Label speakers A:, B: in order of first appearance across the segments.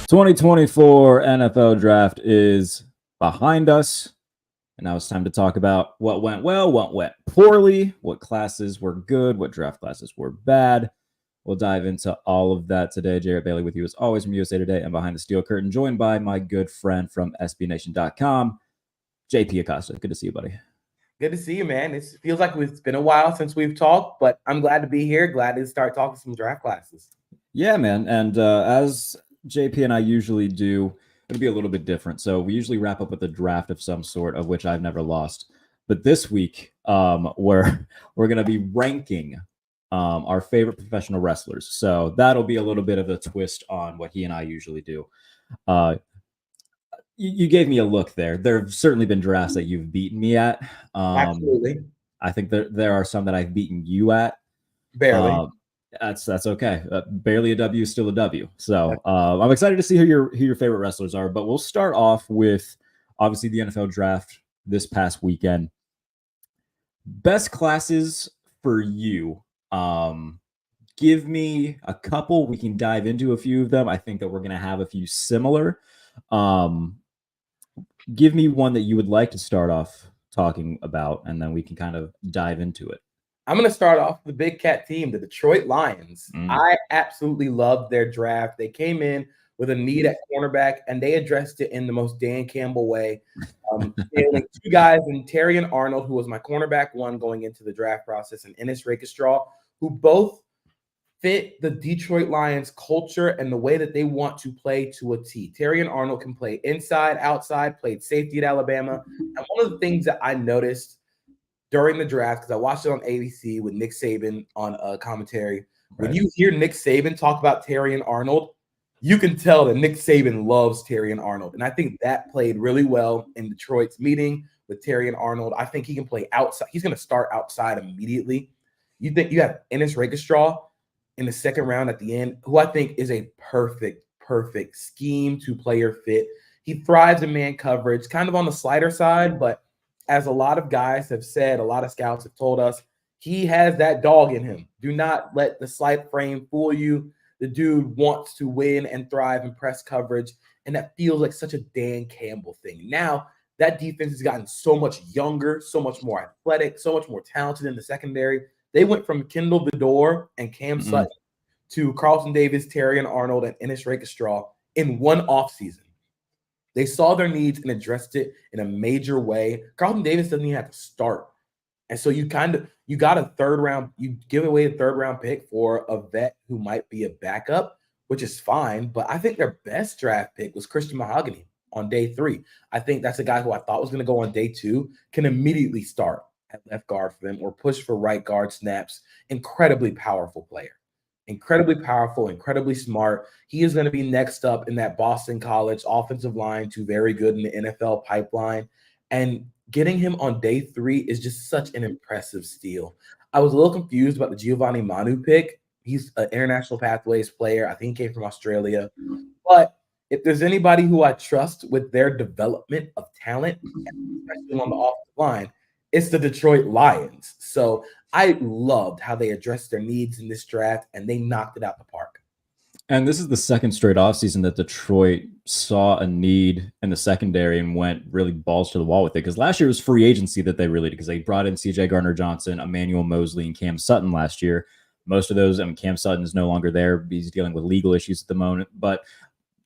A: 2024 NFL draft is behind us. And now it's time to talk about what went well, what went poorly, what classes were good, what draft classes were bad. We'll dive into all of that today. Jarrett Bailey with you as always from USA Today and Behind the Steel Curtain, joined by my good friend from SBNation.com, JP Acosta. Good to see you, buddy.
B: Good to see you, man. It feels like it's been a while since we've talked, but I'm glad to be here. Glad to start talking some draft classes.
A: Yeah, man. And as JP and I usually do, it'll be a little bit different. So we usually wrap up with a draft of some sort, of which I've never lost. But this week, we're going to be ranking our favorite professional wrestlers. So that'll be a little bit of a twist on what he and I usually do. You gave me a look there. There have certainly been drafts that you've beaten me at.
B: Absolutely.
A: I think there are some that I've beaten you at.
B: Barely.
A: That's okay. Barely a W is still a W. So I'm excited to see who your favorite wrestlers are. But we'll start off with obviously the NFL draft this past weekend. Best classes for you. Give me a couple. We can dive into a few of them. I think that we're going to have a few similar. Give me one that you would like to start off talking about, and then we can kind of dive into it.
B: I'm going to start off with the Big Cat team, the Detroit Lions. I absolutely loved their draft. They came in with a need at cornerback, and they addressed it in the most Dan Campbell way. Two guys, in Terry and Arnold, who was my cornerback one going into the draft process, and Ennis Rakestraw, who both fit the Detroit Lions culture and the way that they want to play to a T. Terry and Arnold can play inside, outside, played safety at Alabama. And one of the things that I noticed during the draft, because I watched it on ABC with Nick Saban on commentary, when you hear Nick Saban talk about Terry and Arnold, you can tell that Nick Saban loves Terry and Arnold. And I think that played really well in Detroit's meeting with Terry and Arnold. I think he can play outside. He's going to start outside immediately. You think you have Ennis Rakestraw in the second round at the end, who I think is a perfect scheme to player fit. He thrives in man coverage, kind of on the slider side, but as a lot of guys have said, a lot of scouts have told us, he has that dog in him. Do not let the slight frame fool you. The dude wants to win and thrive in press coverage, and that feels like such a Dan Campbell thing. Now, that defense has gotten so much younger, so much more athletic, so much more talented in the secondary. They went from Kendall Vidor and Cam Sutton to Carlton Davis, Terry and Arnold, and Ennis Rakestraw in one offseason. They saw their needs and addressed it in a major way. Carlton Davis doesn't even have to start. And so you got a third round, you give away a third round pick for a vet who might be a backup, which is fine. But I think their best draft pick was Christian Mahogany on day 3. I think that's a guy who I thought was going to go on day 2, can immediately start at left guard for them or push for right guard snaps. Incredibly powerful player. Incredibly powerful, incredibly smart. He is going to be next up in that Boston College offensive line to very good in the NFL pipeline. And getting him on day 3 is just such an impressive steal. I was a little confused about the Giovanni Manu pick. He's an international pathways player. I think he came from Australia. But if there's anybody who I trust with their development of talent, especially on the offensive line, it's the Detroit Lions. So I loved how they addressed their needs in this draft, and they knocked it out the park.
A: And this is the second straight offseason that Detroit saw a need in the secondary and went really balls to the wall with it. Because last year was free agency that they really did, because they brought in CJ Gardner-Johnson, Emmanuel Mosley, and Cam Sutton last year. Most of those, Cam Sutton is no longer there. He's dealing with legal issues at the moment. But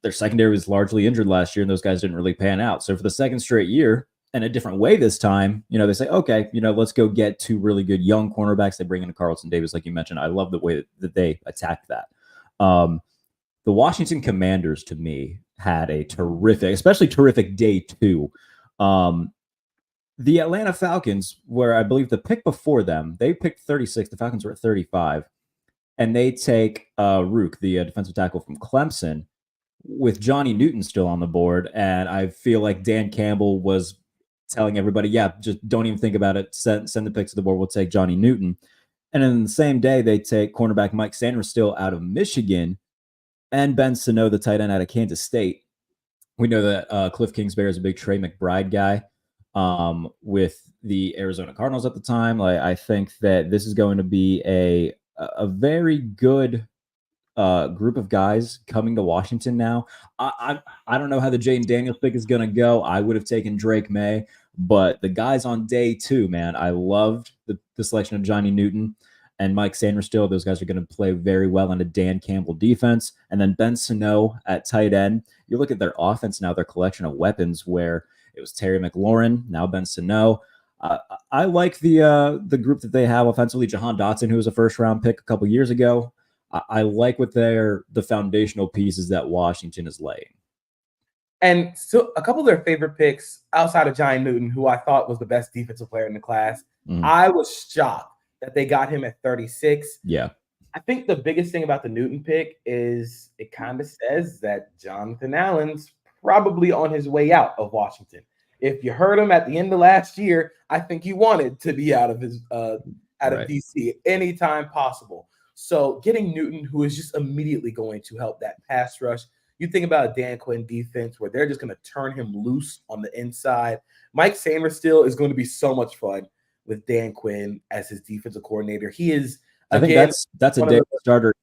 A: their secondary was largely injured last year, and those guys didn't really pan out. So for the second straight year, and a different way this time, they say, okay, let's go get 2 really good young cornerbacks. They bring in Carlton Davis, like you mentioned. I love the way that they attacked that. The Washington Commanders, to me, had a especially terrific day 2. The Atlanta Falcons, where I believe the pick before them, they picked 36. The Falcons were at 35. And they take Rook, the defensive tackle from Clemson, with Johnny Newton still on the board. And I feel like Dan Campbell was telling everybody, just don't even think about it. Send the picks to the board. We'll take Johnny Newton. And then the same day, they take cornerback Mike Sanders still out of Michigan and Ben Sano, the tight end out of Kansas State. We know that Cliff Kingsbury is a big Trey McBride guy with the Arizona Cardinals at the time. I think that this is going to be a very good group of guys coming to Washington now. I don't know how the Jayden Daniels pick is going to go. I would have taken Drake May, but the guys on day 2, man, I loved the selection of Johnny Newton and Mike Sainristil. Those guys are going to play very well in a Dan Campbell defense. And then Ben Sano at tight end. You look at their offense now, their collection of weapons, where it was Terry McLaurin, now Ben Sano. I like the group that they have offensively. Jahan Dotson, who was a first-round pick a couple years ago. I like what the foundational pieces that Washington is laying.
B: And so a couple of their favorite picks outside of Johnny Newton, who I thought was the best defensive player in the class, I was shocked that they got him at 36.
A: Yeah.
B: I think the biggest thing about the Newton pick is it kind of says that Jonathan Allen's probably on his way out of Washington. If you heard him at the end of last year, I think he wanted to be out of DC anytime possible. So getting Newton, who is just immediately going to help that pass rush. You think about a Dan Quinn defense where they're just going to turn him loose on the inside. Mike Sainristil is going to be so much fun with Dan Quinn as his defensive coordinator. He is.
A: I think that's a day one starter.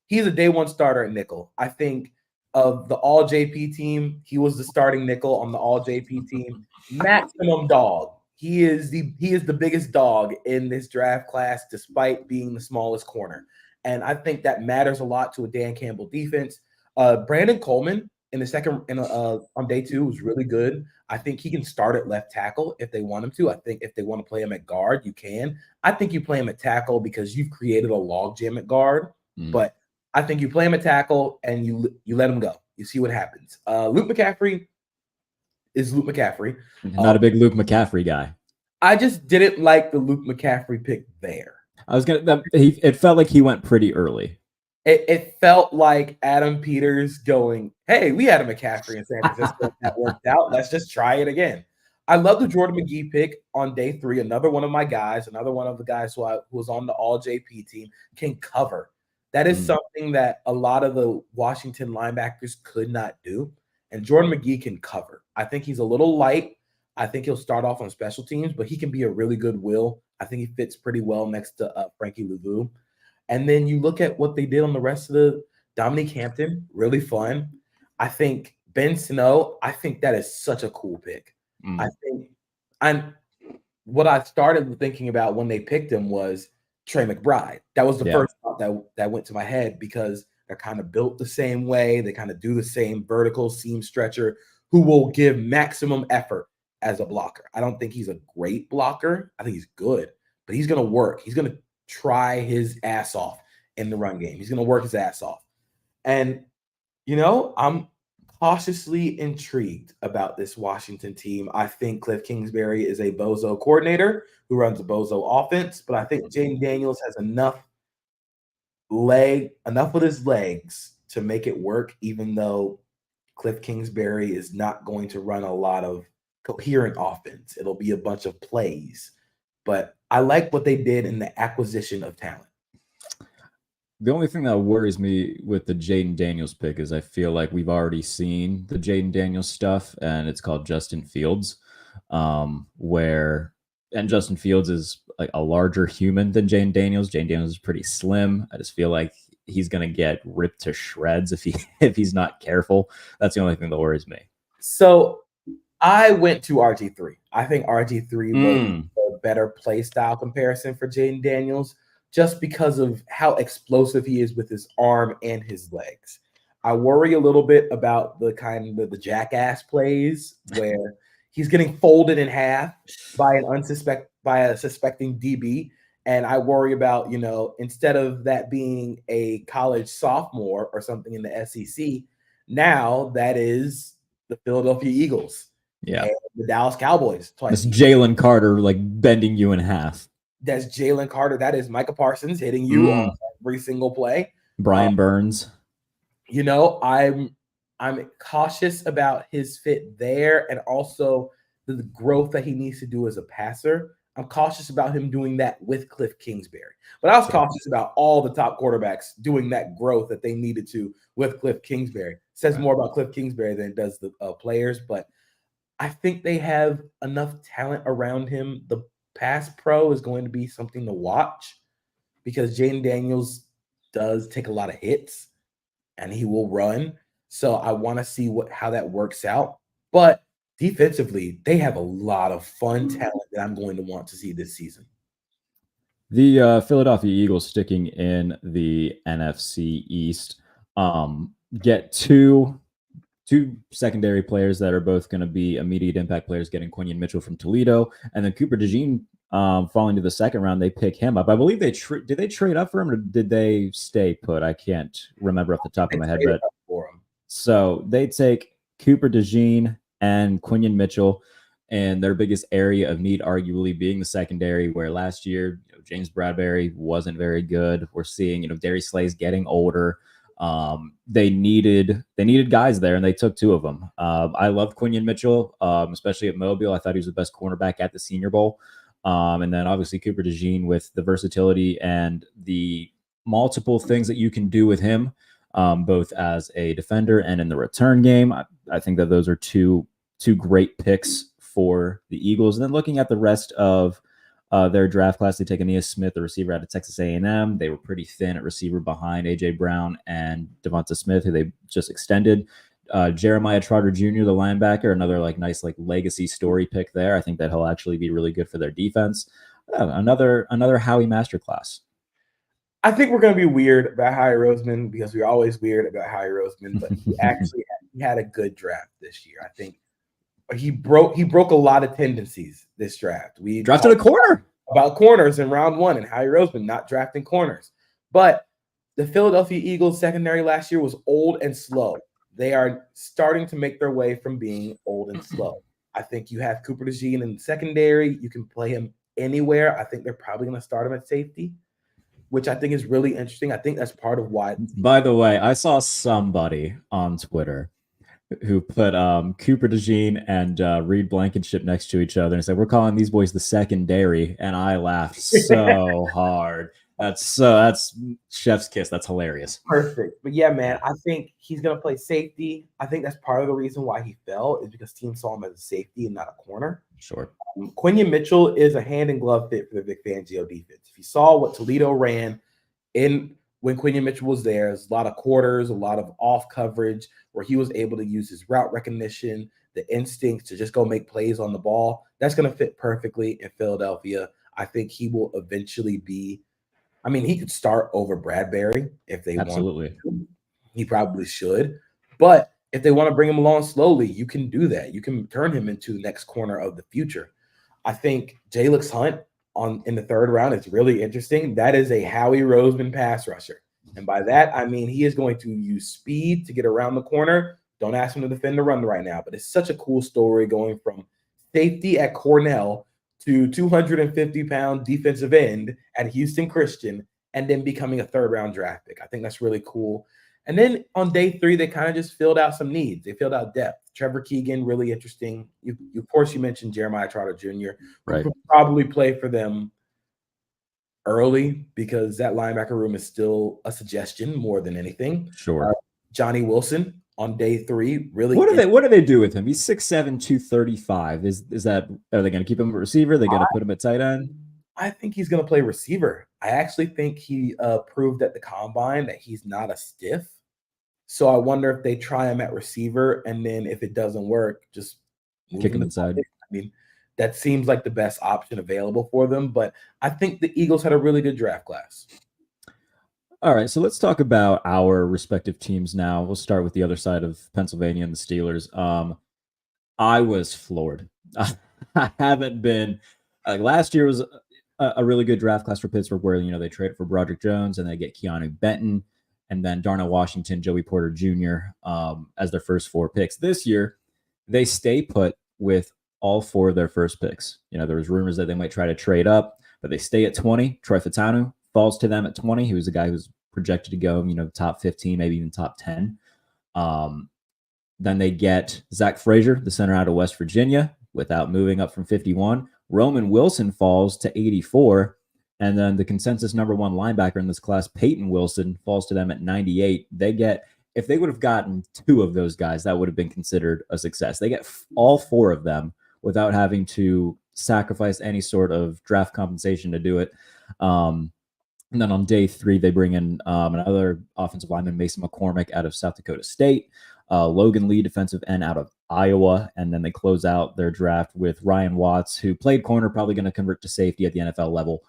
B: He's a day one starter at nickel. I think of the all JP team, he was the starting nickel on the all JP team. Maximum dog. He is the biggest dog in this draft class, despite being the smallest corner. And I think that matters a lot to a Dan Campbell defense. Brandon Coleman in the second on day 2 was really good. I think he can start at left tackle if they want him to. I think if they want to play him at guard, you can. I think you play him at tackle because you've created a logjam at guard. But I think you play him at tackle and you let him go. You see what happens. Luke McCaffrey is Luke McCaffrey.
A: Not a big Luke McCaffrey guy.
B: I just didn't like the Luke McCaffrey pick there.
A: It felt like he went pretty early.
B: It felt like Adam Peters going, hey, we had a McCaffrey in San Francisco. That worked out. Let's just try it again. I love the Jordan McGee pick on day 3. Another one of my guys, another one of the guys who was on the all JP team, can cover. That is something that a lot of the Washington linebackers could not do. And Jordan McGee can cover. I think he's a little light. I think he'll start off on special teams, but he can be a really good will. I think he fits pretty well next to Frankie Louvu. And then you look at what they did on the rest of the Dominique Hampton, really fun. I think Ben Sano, I think that is such a cool pick. What I started thinking about when they picked him was Trey McBride. That was the first thought that went to my head because they're kind of built the same way. They kind of do the same vertical seam stretcher who will give maximum effort as a blocker. I don't think he's a great blocker. I think he's good, but he's going to work. He's going to try his ass off in the run game. He's going to work his ass off. And, I'm cautiously intrigued about this Washington team. I think Cliff Kingsbury is a bozo coordinator who runs a bozo offense, but I think Jayden Daniels has enough with his legs to make it work, even though Cliff Kingsbury is not going to run a lot of coherent offense. It'll be a bunch of plays. But I like what they did in the acquisition of talent.
A: The only thing that worries me with the Jayden Daniels pick is I feel like we've already seen the Jayden Daniels stuff, and it's called Justin Fields, and Justin Fields is like a larger human than Jayden Daniels. Jayden Daniels is pretty slim. I just feel like he's going to get ripped to shreds if he's not careful. That's the only thing that worries me.
B: So I went to RG3. I think RG3 was a better play style comparison for Jayden Daniels just because of how explosive he is with his arm and his legs. I worry a little bit about the jackass plays where he's getting folded in half by a suspecting DB. And I worry about, instead of that being a college sophomore or something in the SEC, now that is the Philadelphia Eagles.
A: Yeah.
B: And the Dallas Cowboys.
A: This Jalen Carter bending you in half.
B: That's Jalen Carter. That is Micah Parsons hitting you on every single play.
A: Brian Burns.
B: I'm cautious about his fit there and also the growth that he needs to do as a passer. I'm cautious about him doing that with Cliff Kingsbury. But I was cautious about all the top quarterbacks doing that growth that they needed to with Cliff Kingsbury. It says more about Cliff Kingsbury than it does the players, but I think they have enough talent around him. The pass pro is going to be something to watch because Jayden Daniels does take a lot of hits and he will run. So I want to see how that works out. But defensively, they have a lot of fun talent that I'm going to want to see this season.
A: The Philadelphia Eagles, sticking in the NFC East, get two secondary players that are both going to be immediate impact players, getting Quinion Mitchell from Toledo, and then Cooper DeJean falling to the second round. They pick him up. I believe did they trade up for him, or did they stay put? I can't remember off the top of my head. But
B: for him.
A: So they take Cooper DeJean and Quinion Mitchell, and their biggest area of need arguably being the secondary, where last year James Bradbury wasn't very good. We're seeing Darius Slay's getting older. They needed guys there, and they took two of them. I loved Quinion Mitchell, especially at Mobile. I thought he was the best cornerback at the Senior Bowl. And then obviously Cooper DeJean with the versatility and the multiple things that you can do with him, both as a defender and in the return game. I think that those are two great picks for the Eagles. And then looking at the rest of their draft class, they take Aeneas Smith, the receiver out of Texas A&M. They were pretty thin at receiver behind A.J. Brown and Devonta Smith, who they just extended. Jeremiah Trotter Jr., the linebacker, another nice legacy story pick there. I think that he'll actually be really good for their defense. Another Howie masterclass.
B: I think we're going to be weird about Howie Roseman because we're always weird about Howie Roseman, but he actually had a good draft this year. I think he broke a lot of tendencies this draft. We
A: drafted a corner
B: about corners in round 1 and Howie Roseman not drafting corners. But the Philadelphia Eagles secondary last year was old and slow. They are starting to make their way from being old and slow. I think you have Cooper DeJean in the secondary. You can play him anywhere. I think they're probably going to start him at safety, which I think is really interesting. I think that's part of why.
A: By the way, I saw somebody on Twitter who put Cooper DeJean and Reed Blankenship next to each other and said, "We're calling these boys the secondary," and I laughed so hard. That's chef's kiss. That's hilarious.
B: Perfect. But yeah, man, I think he's going to play safety. I think that's part of the reason why he fell is because teams saw him as a safety and not a corner.
A: Sure.
B: Quinion Mitchell is a hand and glove fit for the Vic Fangio defense. If you saw what Toledo ran when Quinion Mitchell was there, there's a lot of quarters, a lot of off coverage where he was able to use his route recognition, the instincts to just go make plays on the ball. That's going to fit perfectly in Philadelphia. I think he will eventually be. I mean, he could start over Bradbury if they want to. He probably should. But if they want to bring him along slowly, you can do that. You can turn him into the next corner of the future. I think Jalix Hunt in the third round is really interesting. That is a Howie Roseman pass rusher. And by that, I mean he is going to use speed to get around the corner. Don't ask him to defend the run right now. But it's such a cool story going from safety at Cornell to 250-pound defensive end at Houston Christian, and then becoming a third-round draft pick. I think that's really cool. And then on day 3, they kind of just filled out some needs. They filled out depth. Trevor Keegan, really interesting. Of course, you mentioned Jeremiah Trotter Jr.
A: Right.
B: Who probably play for them early because that linebacker room is still a suggestion more than anything.
A: Sure.
B: Johnny Wilson on day 3, really.
A: What do they do with him? He's 6'7", 235. Is that, are they going to keep him a receiver? Are they going to put him at tight end?
B: I think he's going to play receiver. I actually think he proved at the combine that he's not a stiff. So I wonder if they try him at receiver, and then if it doesn't work, just
A: kick him inside.
B: I mean, that seems like the best option available for them. But I think the Eagles had a really good draft class.
A: All right, so let's talk about our respective teams now. We'll start with the other side of Pennsylvania and the Steelers. I was floored. I haven't been last year was a really good draft class for Pittsburgh where, they traded for Broderick Jones and they get Keanu Benton and then Darnell Washington, Joey Porter Jr. As their first 4 picks. This year, they stay put with all 4 of their first picks. There was rumors that they might try to trade up, but they stay at 20. Troy Fautanu falls to them at 20. He was a guy who's projected to go, top 15, maybe even top 10. Then they get Zach Frazier, the center out of West Virginia, without moving up from 51. Roman Wilson falls to 84. And then the consensus number 1 linebacker in this class, Peyton Wilson, falls to them at 98. If they would have gotten 2 of those guys, that would have been considered a success. They get all 4 of them without having to sacrifice any sort of draft compensation to do it. And then on day 3, they bring in another offensive lineman, Mason McCormick, out of South Dakota State, Logan Lee, defensive end out of Iowa, and then they close out their draft with Ryan Watts, who played corner, probably going to convert to safety at the NFL level,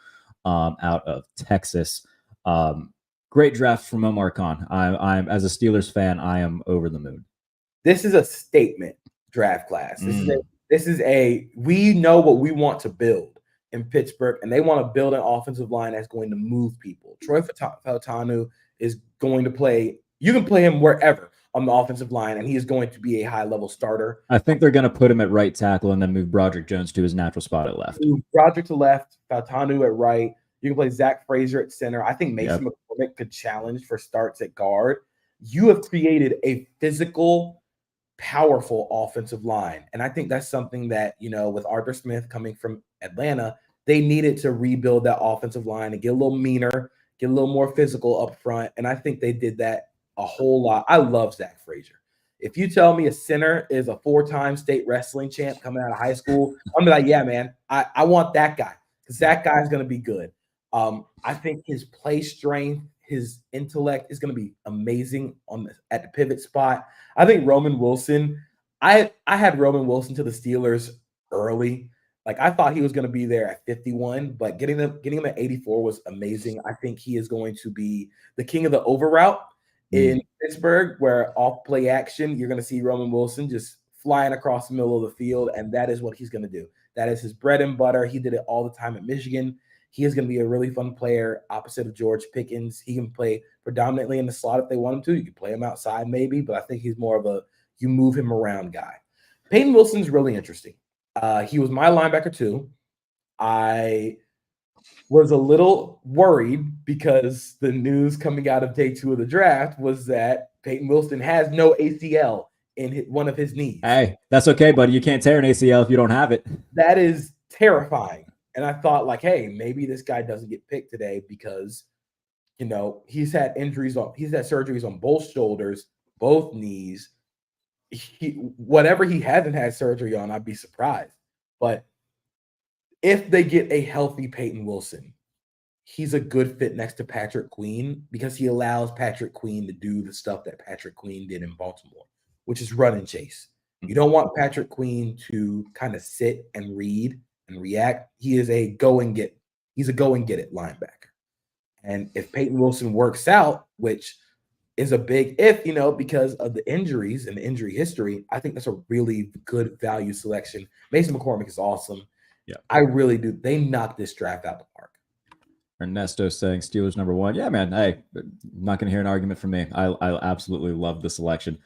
A: out of Texas. Great draft from Omar Khan. I'm as a Steelers fan, I am over the moon.
B: This is a statement draft class. This is a we know what we want to build in Pittsburgh, and they want to build an offensive line that's going to move people. Troy Fautanu is going to play. You can play him wherever on the offensive line, and he is going to be a high-level starter.
A: I think they're going to put him at right tackle and then move Broderick Jones to his natural spot at left.
B: Move Broderick to left, Fautanu at right. You can play Zach Frazier at center. I think Mason McCormick could challenge for starts at guard. You have created a physical, powerful offensive line. And I think that's something that, with Arthur Smith coming from Atlanta, they needed to rebuild that offensive line and get a little meaner, get a little more physical up front. And I think they did that a whole lot. I love Zach Frazier. If you tell me a center is a 4-time state wrestling champ coming out of high school, I'm like, yeah, man, I want that guy because that guy's going to be good. I think his play strength, his intellect is going to be amazing at the pivot spot. I think Roman Wilson, I had Roman Wilson to the Steelers early. Like I thought he was going to be there at 51, but getting him at 84 was amazing. I think he is going to be the king of the over route in Pittsburgh, where off play action, you're going to see Roman Wilson just flying across the middle of the field, and that is what he's going to do. That is his bread and butter. He did it all the time at Michigan. He is going to be a really fun player opposite of George Pickens. He can play predominantly in the slot if they want him to. You can play him outside maybe, but I think he's more of a you move him around guy. Peyton Wilson's really interesting. He was my linebacker too. I was a little worried because the news coming out of day 2 of the draft was that Peyton Wilson has no ACL in one of his knees.
A: Hey, that's okay, buddy. You can't tear an ACL if you don't have it.
B: That is terrifying. And I thought, like, hey, maybe this guy doesn't get picked today because, he's had surgeries on both shoulders, both knees. Whatever he hasn't had surgery on, I'd be surprised. But if they get a healthy Peyton Wilson, he's a good fit next to Patrick Queen because he allows Patrick Queen to do the stuff that Patrick Queen did in Baltimore, which is run and chase. You don't want Patrick Queen to kind of sit and read and react. He is a go and get it linebacker. And if Peyton Wilson works out, which is a big if, because of the injuries and the injury history, I think that's a really good value selection. Mason McCormick is awesome. Yeah, I really do. They knocked this draft out the park.
A: Ernesto saying Steelers number 1. Yeah, man. Hey, not going to hear an argument from me. I absolutely love the selection.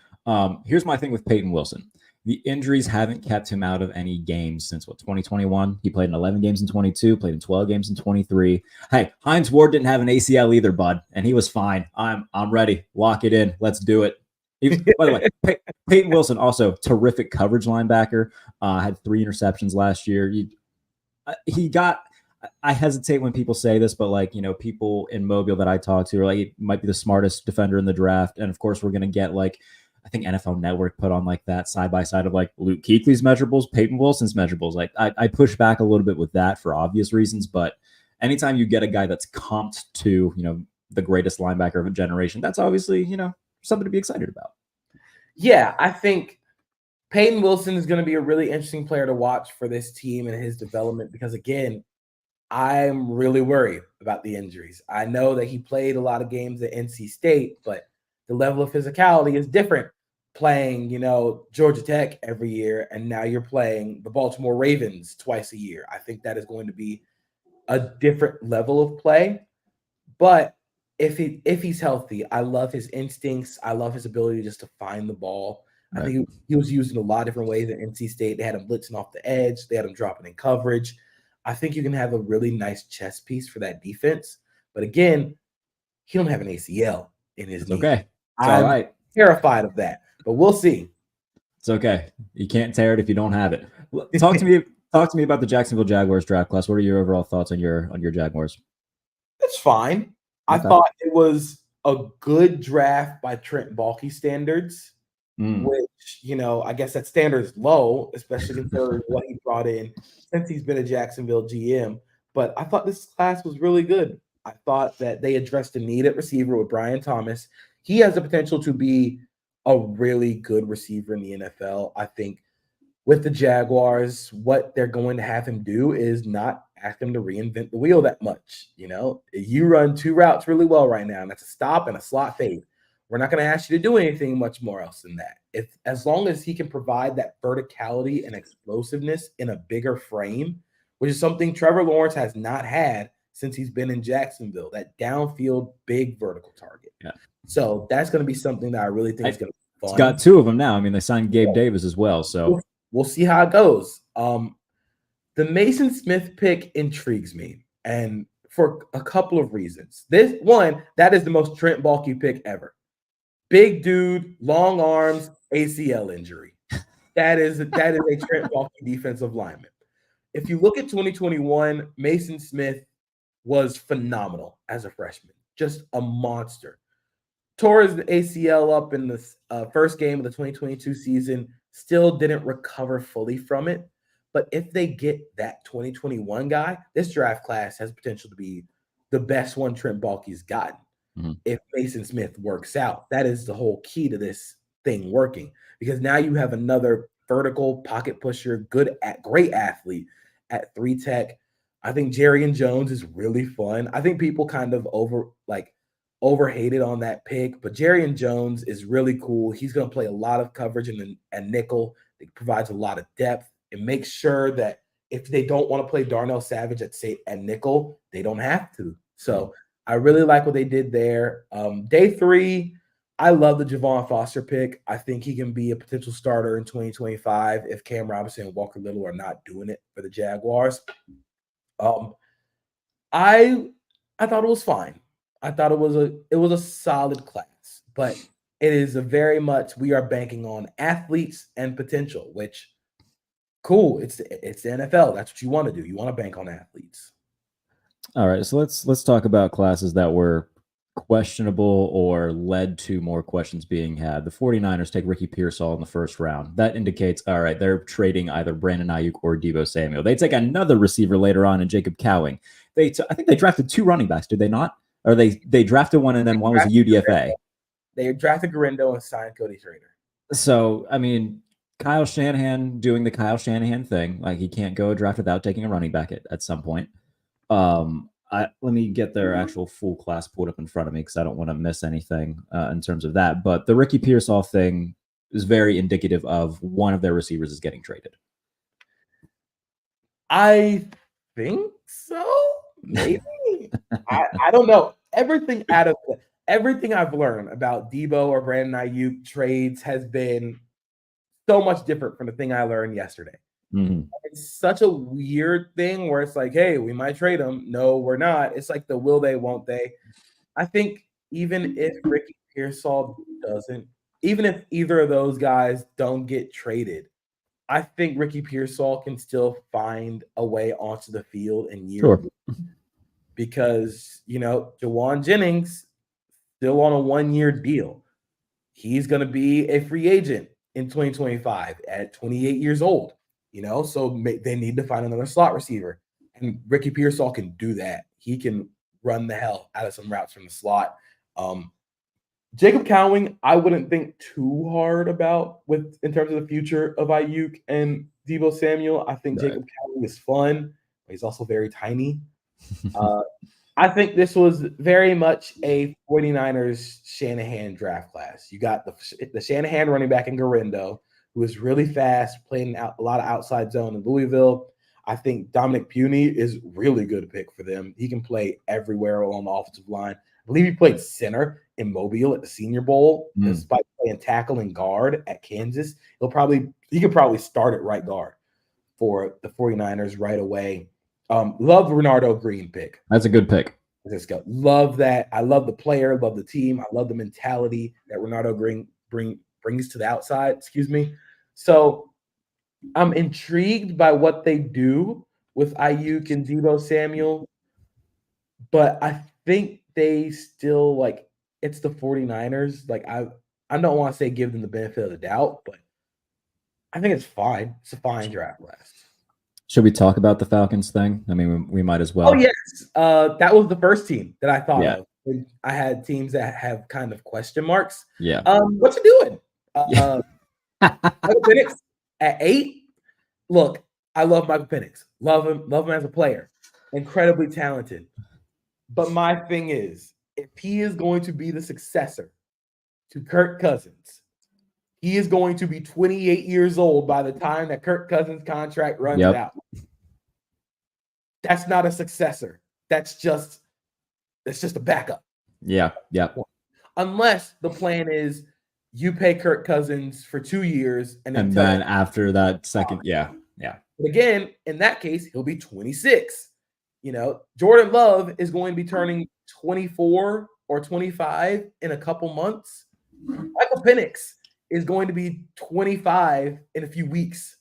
A: Here's my thing with Peyton Wilson. The injuries haven't kept him out of any games since 2021. He played in 11 games in 22, played in 12 games in 23. Hey, Hines Ward didn't have an ACL either, bud, and he was fine. I'm ready. Lock it in. Let's do it. By the way, Peyton Wilson also terrific coverage linebacker. Had 3 interceptions last year. He got. I hesitate when people say this, but people in Mobile that I talk to are like, he might be the smartest defender in the draft, and of course we're gonna get I think NFL Network put on that side by side of Luke Kuechly's measurables, Peyton Wilson's measurables. I push back a little bit with that for obvious reasons, but anytime you get a guy that's comped to the greatest linebacker of a generation, that's obviously something to be excited about.
B: Yeah, I think Peyton Wilson is going to be a really interesting player to watch for this team and his development because again, I'm really worried about the injuries. I know that he played a lot of games at NC State, but the level of physicality is different playing, Georgia Tech every year, and now you're playing the Baltimore Ravens twice a year. I think that is going to be a different level of play. But if he's healthy, I love his instincts. I love his ability just to find the ball. Right. I think he was used in a lot of different ways at NC State. They had him blitzing off the edge. They had him dropping in coverage. I think you can have a really nice chess piece for that defense. But again, he don't have an ACL in his knee.
A: Okay. It's
B: I'm
A: all right.
B: terrified of that, but we'll see.
A: It's okay. You can't tear it if you don't have it. Talk to me about the Jacksonville Jaguars draft class. What are your overall thoughts on your Jaguars?
B: It's fine. Okay. I thought it was a good draft by Trent Baalke standards, which, I guess that standard is low, especially for what he brought in since he's been a Jacksonville GM. But I thought this class was really good. I thought that they addressed the need at receiver with Brian Thomas. He has the potential to be a really good receiver in the NFL. I think with the Jaguars, what they're going to have him do is not ask him to reinvent the wheel that much. You run 2 routes really well right now, and that's a stop and a slot fade. We're not going to ask you to do anything much more else than that. As long as he can provide that verticality and explosiveness in a bigger frame, which is something Trevor Lawrence has not had since he's been in Jacksonville, that downfield big vertical target.
A: Yeah.
B: So that's going to be something that I really think is going to be fun.
A: It's got 2 of them now. I mean, they signed Gabe Davis as well, so
B: we'll see how it goes. The Mason Smith pick intrigues me, and for a couple of reasons. This one, that is the most Trent Baalke pick ever. Big dude, long arms, ACL injury. That is a Trent Baalke defensive lineman. If you look at 2021, Mason Smith was phenomenal as a freshman, just a monster. Tore his ACL up in the first game of the 2022 season, still didn't recover fully from it. But if they get that 2021 guy, this draft class has potential to be the best one Trent Baalke's gotten. Mm-hmm. If Mason Smith works out, that is the whole key to this thing working, because now you have another vertical pocket pusher, great athlete at 3 tech. I think Jarian Jones is really fun. I think people kind of overhated on that pick, but Jarian Jones is really cool. He's going to play a lot of coverage and nickel. It provides a lot of depth. It makes sure that if they don't want to play Darnell Savage at nickel, they don't have to. So I really like what they did there. Day 3, I love the Javon Foster pick. I think he can be a potential starter in 2025 if Cam Robinson and Walker Little are not doing it for the Jaguars. I thought it was fine. I thought it was a solid class, but it is a very much, we are banking on athletes and potential, which cool. It's the NFL. That's what you want to do. You want to bank on athletes.
A: All right, so let's talk about classes that were questionable or led to more questions being had. The 49ers take Ricky Pearsall in the first round. That indicates, all right, they're trading either Brandon Ayuk or Deebo Samuel. They take another receiver later on in Jacob Cowing. I think they drafted 2 running backs, did they not? Or they drafted one and then one was a UDFA.
B: They drafted Garindo and signed Cody Schrader.
A: So, I mean, Kyle Shanahan doing the Kyle Shanahan thing. Like, he can't go a draft without taking a running back at some point. Let me get their actual full class pulled up in front of me because I don't want to miss anything in terms of that. But the Ricky Pearsall thing is very indicative of one of their receivers is getting traded.
B: I think so. Maybe. I don't know. Everything I've learned about Deebo or Brandon Ayuk trades has been so much different from the thing I learned yesterday. Mm-hmm. It's such a weird thing where it's like, hey, we might trade them. No, we're not. It's like the will they, won't they. I think even if Ricky Pearsall doesn't, even if either of those guys don't get traded, I think Ricky Pearsall can still find a way onto the field in year one. Because, Jawan Jennings still on a 1-year deal. He's going to be a free agent in 2025 at 28 years old. So they need to find another slot receiver. And Ricky Pearsall can do that. He can run the hell out of some routes from the slot. Jacob Cowing, I wouldn't think too hard about in terms of the future of Ayuk and Deebo Samuel. I think Jacob Cowing is fun, but he's also very tiny. I think this was very much a 49ers Shanahan draft class. You got the Shanahan running back in Garindo, who is really fast, playing a lot of outside zone in Louisville. I think Dominic Puny is really good pick for them. He can play everywhere along the offensive line. I believe he played center in Mobile at the Senior Bowl, despite playing tackle and guard at Kansas. He could probably start at right guard for the 49ers right away. Love the Renardo Green pick.
A: That's a good pick.
B: Let's go. Love that. I love the player, love the team. I love the mentality that Renardo Green brings to the outside. Excuse me. So I'm intrigued by what they do with Ayuk and Deebo Samuel, but I think they still it's the 49ers. I don't want to say give them the benefit of the doubt, but I think it's fine. It's a fine draft class.
A: Should we talk about the Falcons thing? I mean, we might as well.
B: Oh yes, that was the first team that I thought
A: Yeah.
B: of. When I had teams that have kind of question marks.
A: Yeah.
B: What you doing?
A: Yeah.
B: Michael Penix at 8. Look, I love Michael Penix. Love him as a player. Incredibly talented. But my thing is, if he is going to be the successor to Kirk Cousins, he is going to be 28 years old by the time that Kirk Cousins' contract runs out. That's not a successor. That's just a backup.
A: Yeah. Yeah.
B: Unless the plan is you pay Kirk Cousins for 2 years and
A: then after that second, yeah.
B: But again, in that case, he'll be 26. Jordan Love is going to be turning 24 or 25 in a couple months. Michael Penix is going to be 25 in a few weeks.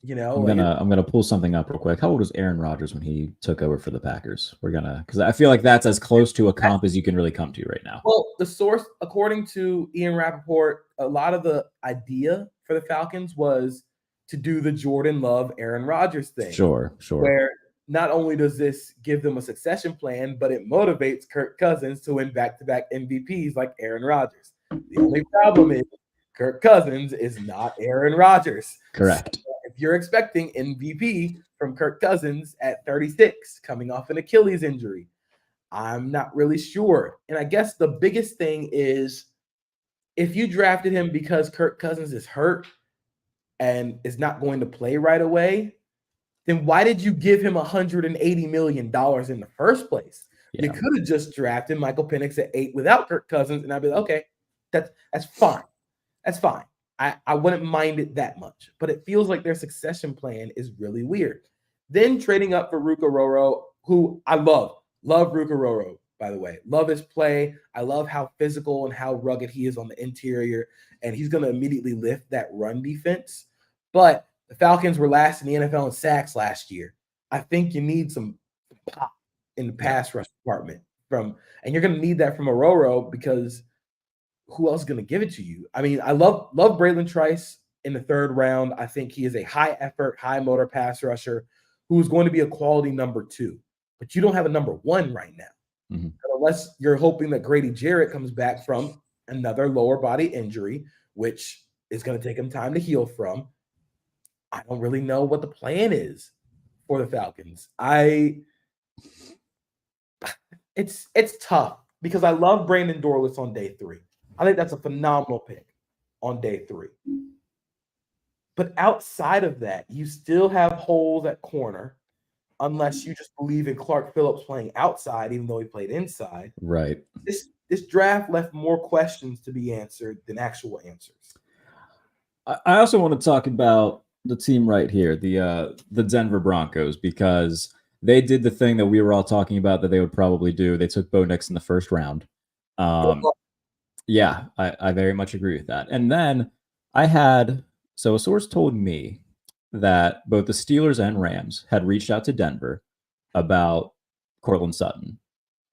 A: I'm gonna pull something up real quick. How old was Aaron Rodgers when he took over for the Packers? Because I feel like that's as close to a comp as you can really come to right now.
B: Well, the source, according to Ian Rappaport, a lot of the idea for the Falcons was to do the Jordan Love, Aaron Rodgers thing.
A: Sure.
B: Where not only does this give them a succession plan, but it motivates Kirk Cousins to win back-to-back MVPs like Aaron Rodgers. The only problem is Kirk Cousins is not Aaron Rodgers.
A: Correct.
B: So if you're expecting MVP from Kirk Cousins at 36, coming off an Achilles injury, I'm not really sure. And I guess the biggest thing is if you drafted him because Kirk Cousins is hurt and is not going to play right away, then why did you give him $180 million in the first place? Yeah. You could have just drafted Michael Penix at 8 without Kirk Cousins, and I'd be like, okay, that's fine. That's fine. I wouldn't mind it that much. But it feels like their succession plan is really weird. Then trading up for Ruka Roro, who I love. Love Ruka Roro, by the way. Love his play. I love how physical and how rugged he is on the interior, and he's going to immediately lift that run defense. But the Falcons were last in the NFL in sacks last year. I think you need some pop in the pass rush department and you're going to need that from Ororo because who else is going to give it to you? I mean, I love Braylon Trice in the 3rd round. I think he is a high effort, high motor pass rusher who is going to be a quality number 2, but you don't have a number 1 right now. Mm-hmm. Unless you're hoping that Grady Jarrett comes back from another lower body injury, which is going to take him time to heal from. I don't really know what the plan is for the Falcons. It's tough because I love Brandon Dorlus on day 3. I think that's a phenomenal pick on day 3. But outside of that, you still have holes at corner unless you just believe in Clark Phillips playing outside, even though he played inside.
A: Right.
B: This draft left more questions to be answered than actual answers.
A: I also want to talk about the team right here, the Denver Broncos, because they did the thing that we were all talking about that they would probably do. They took Bo Nix in the 1st round. Yeah, I very much agree with that. And then a source told me that both the Steelers and Rams had reached out to Denver about Courtland Sutton,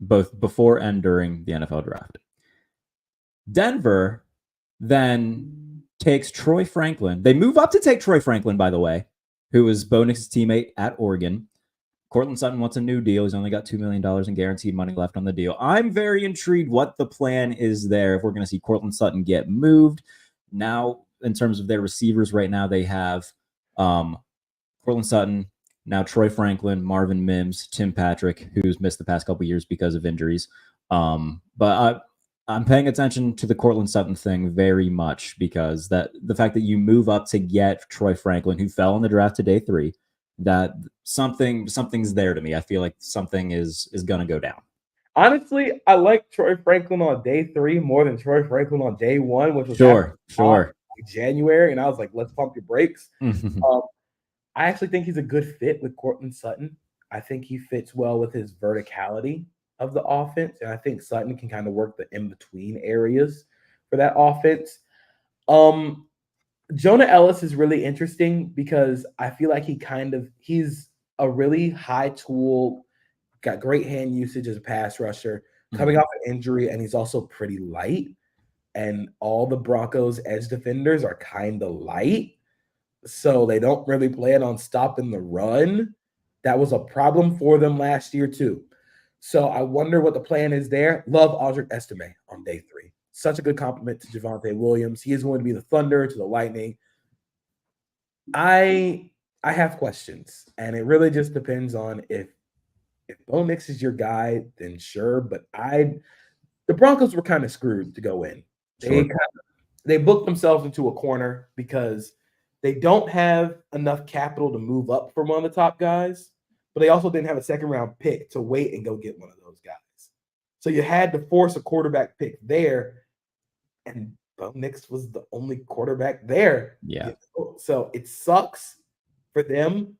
A: both before and during the NFL draft. Denver then takes Troy Franklin. They move up to take Troy Franklin, by the way, who was Bo Nix's teammate at Oregon. Courtland Sutton wants a new deal. He's only got $2 million in guaranteed money left on the deal. I'm very intrigued what the plan is there. If we're going to see Courtland Sutton get moved. Now, in terms of their receivers right now, they have Courtland Sutton, now Troy Franklin, Marvin Mims, Tim Patrick, who's missed the past couple of years because of injuries. But I'm paying attention to the Courtland Sutton thing very much because the fact that you move up to get Troy Franklin, who fell in the draft to day 3, that something's there to me. I feel like something is going to go down.
B: Honestly, I like Troy Franklin on day 3 more than Troy Franklin on day 1, which was
A: sure.
B: January, and I was like, let's pump your brakes. I actually think he's a good fit with Courtland Sutton. I think he fits well with his verticality of the offense, and I think Sutton can kind of work the in-between areas for that offense. Jonah Ellis is really interesting because I feel like he's a really high tool, got great hand usage as a pass rusher, coming off an injury, and he's also pretty light. And all the Broncos edge defenders are kind of light. so they don't really plan on stopping the run. That was a problem for them last year too. So I wonder what the plan is there. Love Audric Estime on day 3. Such a good compliment to Javonte Williams. He is going to be the Thunder to the Lightning. I have questions, and it really just depends on if Bo Nix is your guy, then sure. But the Broncos were kind of screwed to go in. They booked themselves into a corner because they don't have enough capital to move up for one of the top guys, but they also didn't have a second round pick to wait and go get one of those guys. So you had to force a quarterback pick there, and Bo Nix was the only quarterback there.
A: Yeah.
B: So it sucks for them.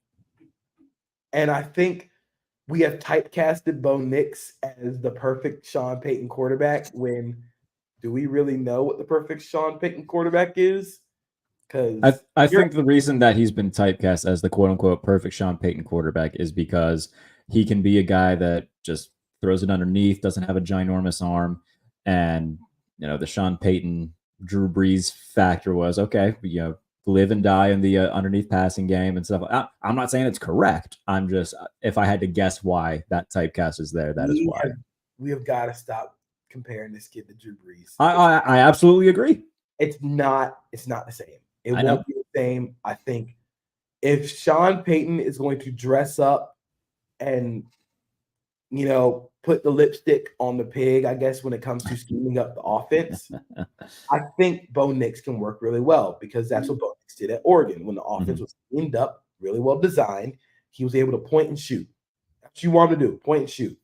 B: And I think we have typecasted Bo Nix as the perfect Sean Payton quarterback when do we really know what the perfect Sean Payton quarterback is? Because
A: I think the reason that he's been typecast as the quote unquote perfect Sean Payton quarterback is because he can be a guy that just throws it underneath, doesn't have a ginormous arm, and the Sean Payton Drew Brees factor was okay, live and die in the underneath passing game and stuff. I'm not saying it's correct. I'm just, if I had to guess why that typecast is there, that is why.
B: We have got to stop comparing this kid to Drew Brees.
A: I absolutely agree.
B: It's not the same. It won't be the same. I think if Sean Payton is going to dress up and, put the lipstick on the pig, I guess, when it comes to scheming up the offense, I think Bo Nix can work really well because that's what Bo Nix did at Oregon. When the offense was schemed up, really well designed, he was able to point and shoot. That's what you want him to do, point and shoot.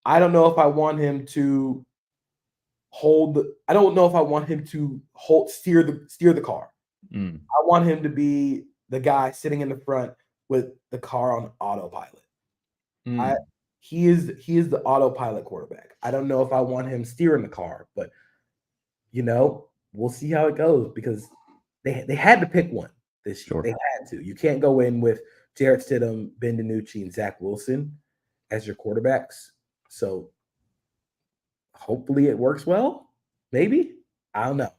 B: I don't know if I want him to steer the car. I want him to be the guy sitting in the front with the car on autopilot. He is the autopilot quarterback. I don't know if I want him steering the car, but we'll see how it goes because they had to pick one this year. Sure. They had to. You can't go in with Jarrett Stidham, Ben DiNucci, and Zach Wilson as your quarterbacks. So hopefully it works well. Maybe. I don't know.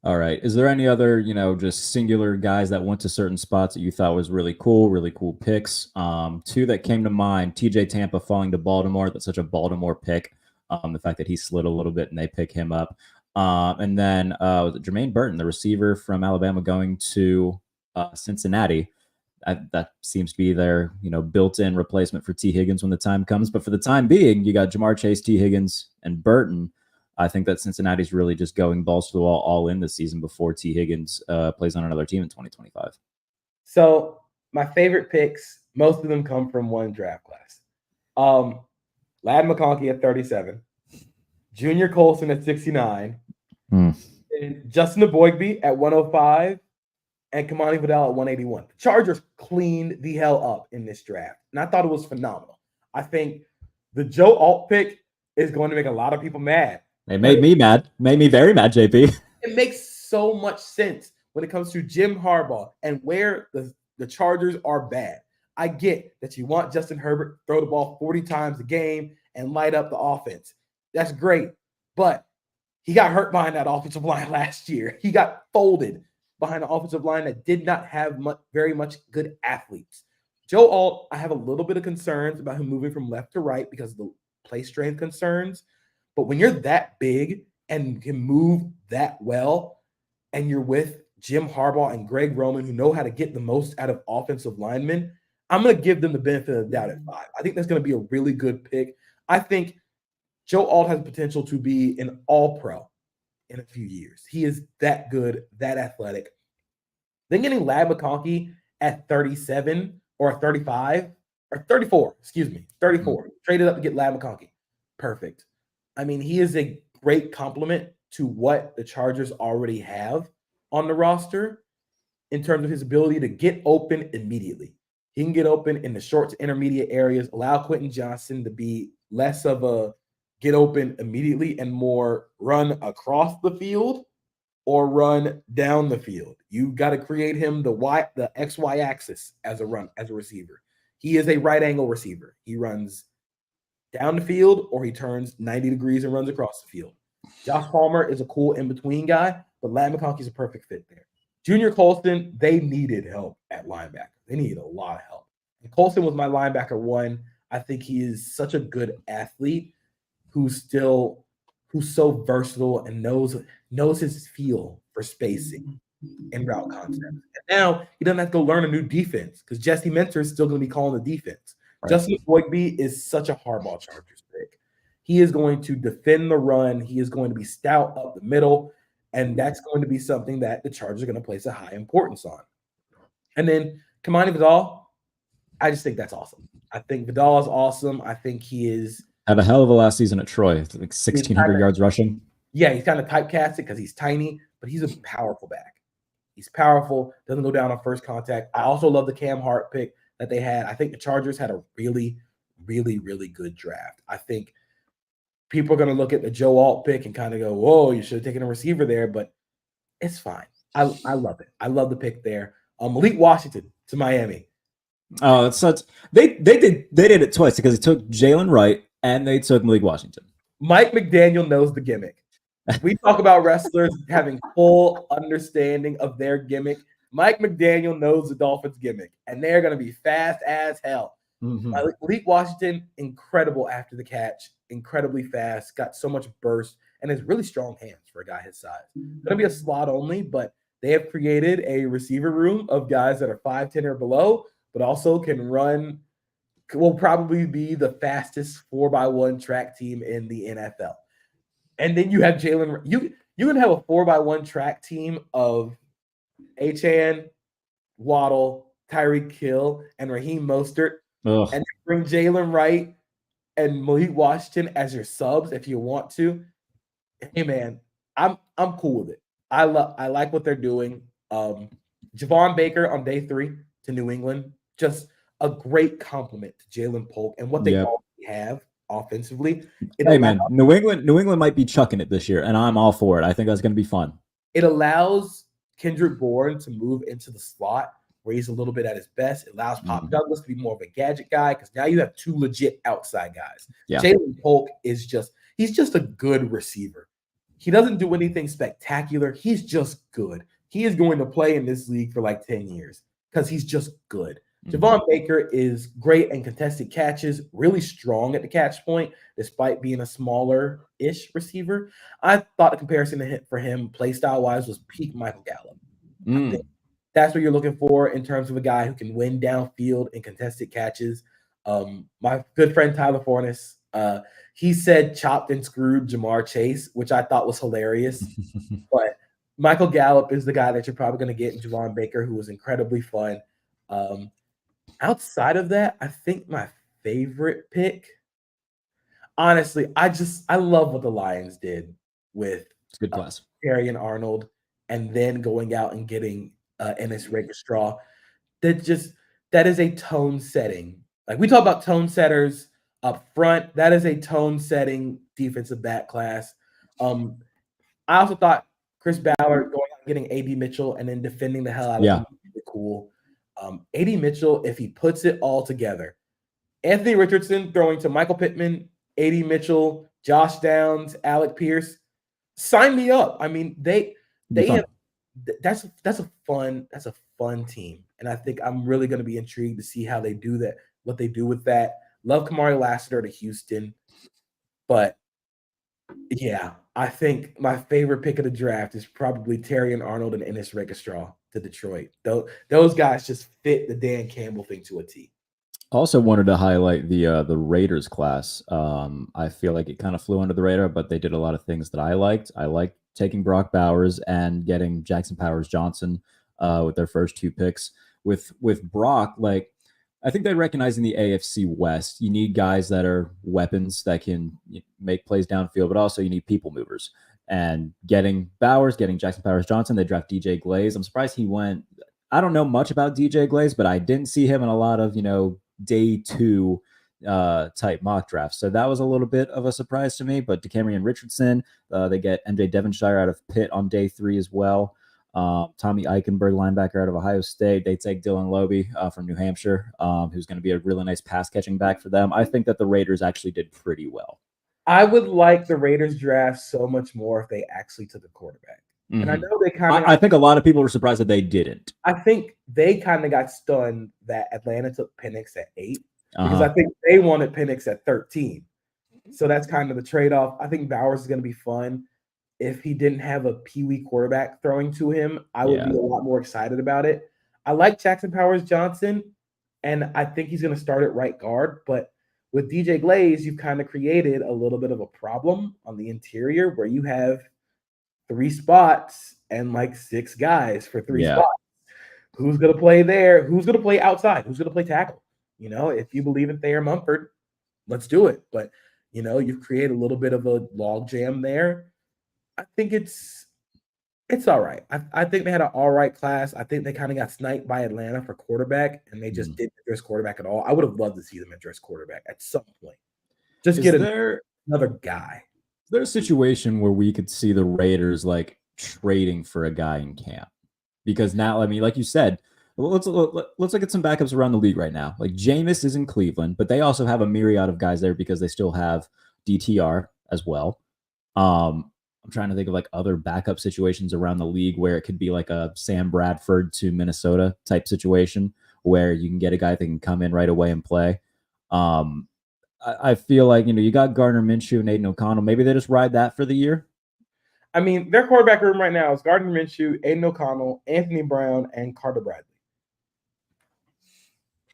A: All right. Is there any other, just singular guys that went to certain spots that you thought was really cool picks? 2 that came to mind, TJ Tampa falling to Baltimore. That's such a Baltimore pick. The fact that he slid a little bit and they pick him up. And then was it Jermaine Burton, the receiver from Alabama, going to Cincinnati. That seems to be their, built-in replacement for T. Higgins when the time comes. But for the time being, you got Jamar Chase, T. Higgins, and Burton. I think that Cincinnati's really just going balls to the wall all in this season before T. Higgins plays on another team in 2025.
B: So my favorite picks, most of them come from one draft class. Ladd McConkey at 37, Junior Colson at 69, and Justin Eboigbe at 105, and Kamani Vidal at 181. The Chargers cleaned the hell up in this draft, and I thought it was phenomenal. I think the Joe Alt pick is going to make a lot of people mad.
A: It made me mad. Made me very mad, JP.
B: It makes so much sense when it comes to Jim Harbaugh and where the Chargers are bad. I get that you want Justin Herbert to throw the ball 40 times a game and light up the offense. That's great. But he got hurt behind that offensive line last year. He got folded behind an offensive line that did not have very much good athletes. Joe Alt, I have a little bit of concerns about him moving from left to right because of the play strength concerns. But when you're that big and can move that well, and you're with Jim Harbaugh and Greg Roman, who know how to get the most out of offensive linemen, I'm going to give them the benefit of the doubt at 5. I think that's going to be a really good pick. I think Joe Alt has potential to be an all-pro in a few years. He is that good, that athletic. Then getting Ladd McConkey at 37 or 35 or 34, 34. Traded up to get Ladd McConkey. Perfect. I mean, he is a great complement to what the Chargers already have on the roster in terms of his ability to get open immediately. He can get open in the short to intermediate areas, allow Quentin Johnson to be less of a get open immediately and more run across the field or run down the field. You got to create him the XY axis as a receiver. He is a right angle receiver. He runs down the field or he turns 90 degrees and runs across the field. Josh Palmer is a cool in-between guy, but Ladd McConkey is a perfect fit there. Junior Colston, they needed help at linebacker. They needed a lot of help. And Colston was my linebacker one. I think he is such a good athlete who's so versatile and knows his feel for spacing and route concepts. And now he doesn't have to go learn a new defense because Jesse Minter is still going to be calling the defense. Right. Justin Boygby is such a hardball Chargers pick. He is going to defend the run. He is going to be stout up the middle. And that's going to be something that the Chargers are going to place a high importance on. And then Kamani Vidal, I just think that's awesome. I think Vidal is awesome. I think he is
A: had a hell of a last season at Troy, like 1,600 yards rushing.
B: Yeah, he's kind of typecasted because he's tiny, but he's a powerful back. He's powerful, doesn't go down on first contact. I also love the Cam Hart pick that they had. I think the Chargers had a really, really, really good draft. I think people are going to look at the Joe Alt pick and kind of go, whoa, you should have taken a receiver there, but it's fine. I love it. I love the pick there. Malik Washington to Miami.
A: Oh, it's such they did it twice because they took Jalen Wright and they took Malik Washington.
B: Mike McDaniel knows the gimmick. We talk about wrestlers having full understanding of their gimmick. Mike McDaniel knows the Dolphins' gimmick, and they're going to be fast as hell. Mm-hmm. Malik Washington, incredible after the catch, incredibly fast, got so much burst, and has really strong hands for a guy his size. Going to be a slot only, but they have created a receiver room of guys that are 5'10" or below, but also can run, will probably be the fastest 4x1 track team in the NFL. And then you have Jalen. You can have a 4x1 track team of Achane, Waddle, Tyreek Hill, and Raheem Mostert, and bring Jalen Wright and Malik Washington as your subs if you want to. Hey man, I'm cool with it. I like what they're doing. Javon Baker on day 3 to New England, just a great compliment to Jalen Polk and what they already have offensively.
A: Hey man, New England might be chucking it this year, and I'm all for it. I think that's going to be fun.
B: It allows Kendrick Bourne to move into the slot where he's a little bit at his best. It allows Pop Douglas to be more of a gadget guy because now you have 2 legit outside guys. Yeah. Jalen Polk is he's just a good receiver. He doesn't do anything spectacular. He's just good. He is going to play in this league for like 10 years because he's just good. Javon Baker is great in contested catches, really strong at the catch point, despite being a smaller-ish receiver. I thought the comparison for him, play style-wise, was peak Michael Gallup. I think that's what you're looking for in terms of a guy who can win downfield in contested catches. My good friend Tyler Fornes, he said chopped and screwed Jamar Chase, which I thought was hilarious. But Michael Gallup is the guy that you're probably going to get in Javon Baker, who was incredibly fun. Outside of that, I think my favorite pick, honestly, I love what the Lions did with
A: it's good class.
B: Terry and Arnold, and then going out and getting Ennis Rakestraw. That is a tone setting. Like we talk about tone setters up front, that is a tone setting defensive back class. I also thought Chris Ballard going out and getting A.D. Mitchell and then defending the hell out of him would be cool. A.D. Mitchell, if he puts it all together, Anthony Richardson throwing to Michael Pittman, A.D. Mitchell, Josh Downs, Alec Pierce, sign me up. I mean, they have that's a fun team, and I think I'm really going to be intrigued to see how they do that, what they do with that. Love Kamari Lassiter to Houston, but yeah, I think my favorite pick of the draft is probably Terry and Arnold and Ennis Rakestraw to Detroit. Those guys just fit the Dan Campbell thing to a T.
A: Also wanted to highlight the Raiders class. I feel like it kind of flew under the radar, but they did a lot of things that I liked. I liked taking Brock Bowers and getting Jackson Powers Johnson with their first 2 picks. With Brock, like I think they recognize in the AFC West, you need guys that are weapons that can make plays downfield, but also you need people movers. And getting Bowers, getting Jackson Powers Johnson, they draft DJ Glaze. I'm surprised he went. I don't know much about DJ Glaze, but I didn't see him in a lot of, day 2 type mock drafts. So that was a little bit of a surprise to me. But DeCamerion Richardson, they get MJ Devonshire out of Pitt on day 3 as well. Tommy Eichenberg, linebacker out of Ohio State. They take Dylan Lobe from New Hampshire, who's going to be a really nice pass catching back for them. I think that the Raiders actually did pretty well.
B: I would like the Raiders draft so much more if they actually took a quarterback. And I know they kind of.
A: I think a lot of people were surprised that they didn't.
B: I think they kind of got stunned that Atlanta took Penix at 8 because I think they wanted Penix at 13. So that's kind of the trade-off. I think Bowers is going to be fun. If he didn't have a peewee quarterback throwing to him, I would be a lot more excited about it. I like Jackson Powers-Johnson, and I think he's going to start at right guard. But with DJ Glaze, you've kind of created a little bit of a problem on the interior where you have 3 spots and like 6 guys for 3 spots. Who's going to play there? Who's going to play outside? Who's going to play tackle? You know, if you believe in Thayer Mumford, let's do it. But, you know, you've created a little bit of a log jam there. I think it's all right. I think they had an all right class. I think they kind of got sniped by Atlanta for quarterback, and they just didn't address quarterback at all. I would have loved to see them address quarterback at some point. Just get another guy.
A: Is there a situation where we could see the Raiders like trading for a guy in camp? Because now, I mean, like you said, let's look at some backups around the league right now. Like Jameis is in Cleveland, but they also have a myriad of guys there because they still have DTR as well. I'm trying to think of like other backup situations around the league where it could be like a Sam Bradford to Minnesota type situation where you can get a guy that can come in right away and play. I feel like, you got Gardner Minshew and Aiden O'Connell. Maybe they just ride that for the year.
B: I mean, their quarterback room right now is Gardner Minshew, Aiden O'Connell, Anthony Brown, and Carter Bradley.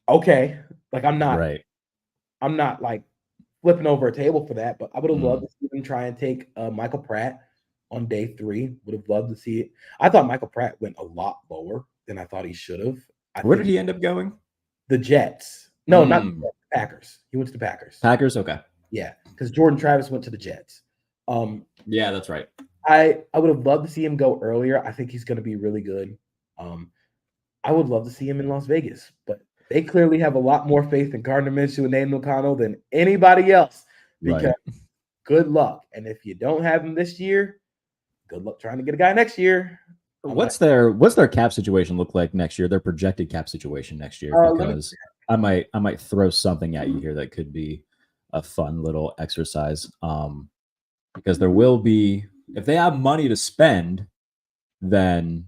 B: Okay. Like, I'm not like flipping over a table for that, but I would have loved to see them try and take Michael Pratt on day 3. Would have loved to see it. I thought Michael Pratt went a lot lower than I thought he should have.
A: Where did he end up going?
B: The Jets. No, not the Jets, the Packers. He went to the Packers.
A: Packers? Okay.
B: Yeah, because Jordan Travis went to the Jets.
A: Yeah, that's right.
B: I would have loved to see him go earlier. I think he's going to be really good. I would love to see him in Las Vegas, but they clearly have a lot more faith in Gardner Minshew and Aiden O'Connell than anybody else because good luck. And if you don't have him this year, good luck trying to get a guy next year.
A: What's their cap situation look like next year? Their projected cap situation next year? Because I might throw something at you here that could be a fun little exercise. Because there will be, if they have money to spend, then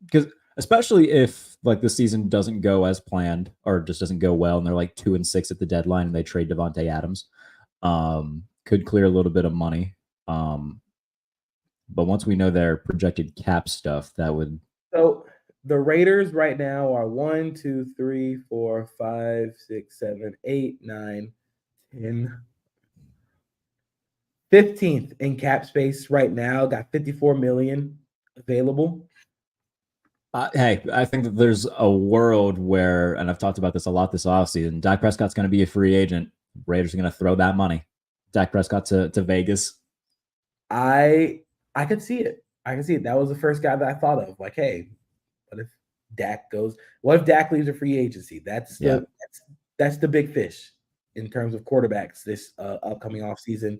A: because especially if like the season doesn't go as planned or just doesn't go well and they're like 2-6 at the deadline and they trade Devontae Adams, could clear a little bit of money. But once we know their projected cap stuff, that would.
B: So the Raiders right now are 1, 2, 3, 4, 5, 6, 7, 8, 9, 10, 15th in cap space right now. Got $54 million available.
A: Hey, I think that there's a world where, and I've talked about this a lot this offseason, Dak Prescott's going to be a free agent. Raiders are going to throw that money. Dak Prescott to Vegas.
B: I could see it. I can see it. That was the first guy that I thought of. Like, hey, what if Dak goes? What if Dak leaves a free agency? That's the big fish in terms of quarterbacks this upcoming offseason.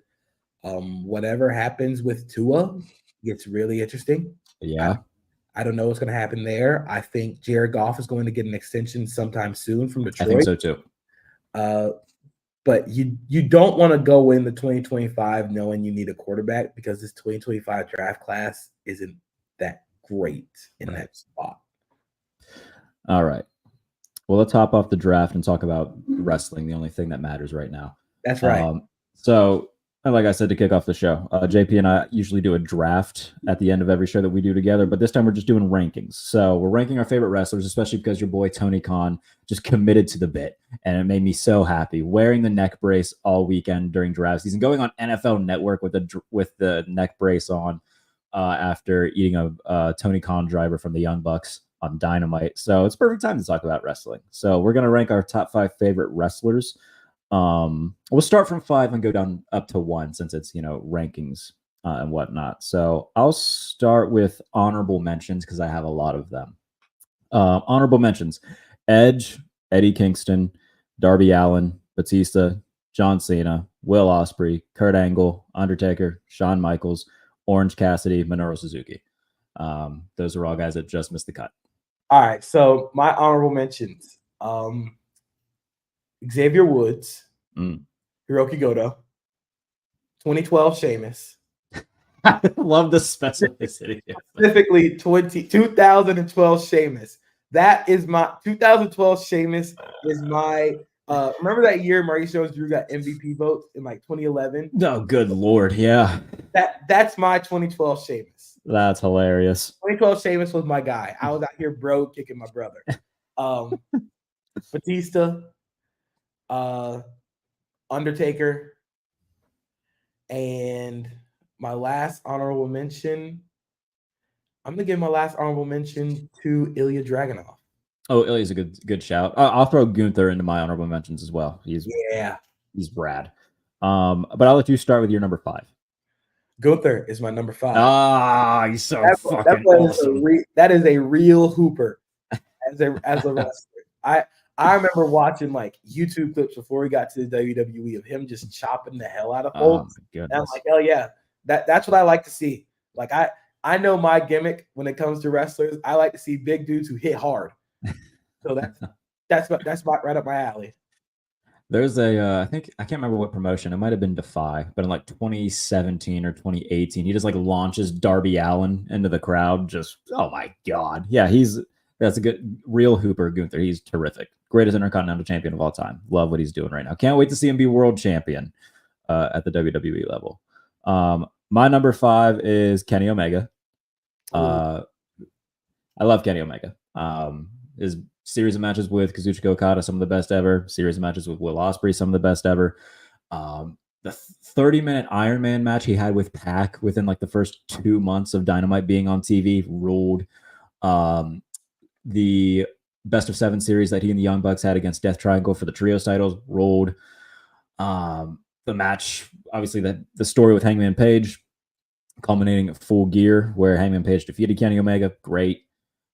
B: Whatever happens with Tua gets really interesting.
A: Yeah.
B: I don't know what's going to happen there. I think Jared Goff is going to get an extension sometime soon from Detroit.
A: I think so too.
B: But you don't want to go into 2025 knowing you need a quarterback because this 2025 draft class isn't that great in that spot.
A: All right. Well, let's hop off the draft and talk about wrestling, the only thing that matters right now.
B: That's right.
A: So, like I said to kick off the show, JP and I usually do a draft at the end of every show that we do together, but this time we're just doing rankings. So we're ranking our favorite wrestlers, especially because your boy Tony Khan just committed to the bit, and it made me so happy. Wearing the neck brace all weekend during draft season, going on NFL Network with the neck brace on after eating a Tony Khan driver from the Young Bucks on Dynamite. So it's perfect time to talk about wrestling. So we're gonna rank our top 5 favorite wrestlers. We'll start from 5 and go down up to 1 since it's rankings and whatnot. So I'll start with honorable mentions because I have a lot of them. Honorable mentions: Edge, Eddie Kingston, Darby Allin, Batista, John Cena, Will Ospreay, Kurt Angle, Undertaker, Shawn Michaels, Orange Cassidy, Minoru Suzuki. Those are all guys that just missed the cut.
B: All right, so my honorable mentions. Xavier Woods, Hiroki Goto, 2012 Sheamus,
A: I love the specificity.
B: Specifically 2012 Sheamus. That is my 2012 Sheamus is my remember that year Mauricio Drew got MVP votes in like 2011?
A: Oh, good Lord. Yeah.
B: That's my 2012 Sheamus.
A: That's hilarious.
B: 2012 Sheamus was my guy. I was out here bro kicking my brother. Batista, Undertaker, and my last honorable mention. I'm gonna give my last honorable mention to Ilya Dragunov.
A: Oh, Ilya's a good shout. I'll throw Gunther into my honorable mentions as well. He's rad. But I'll let you start with your number 5.
B: Gunther is my number 5.
A: Ah, he's so fucking awesome.
B: That is a real hooper as a wrestler. I remember watching like YouTube clips before he got to the WWE of him just chopping the hell out of folks. And I'm like, hell yeah, that's what I like to see. Like I know my gimmick when it comes to wrestlers. I like to see big dudes who hit hard. So that's right up my alley.
A: There's I think I can't remember what promotion. It might have been Defy, but in like 2017 or 2018, he just like launches Darby Allin into the crowd. Just oh my god, yeah, that's a good real hooper. Gunther, he's terrific. Greatest Intercontinental Champion of all time. Love what he's doing right now. Can't wait to see him be world champion at the WWE level. My number 5 is Kenny Omega. I love Kenny Omega. His series of matches with Kazuchika Okada, some of the best ever. Series of matches with Will Ospreay, some of the best ever. The 30-minute Iron Man match he had with Pac within like the first 2 months of Dynamite being on TV ruled. The best of 7 series that he and the Young Bucks had against Death Triangle for the trios titles rolled. The match, obviously, the story with Hangman Page, culminating at Full Gear, where Hangman Page defeated Kenny Omega. Great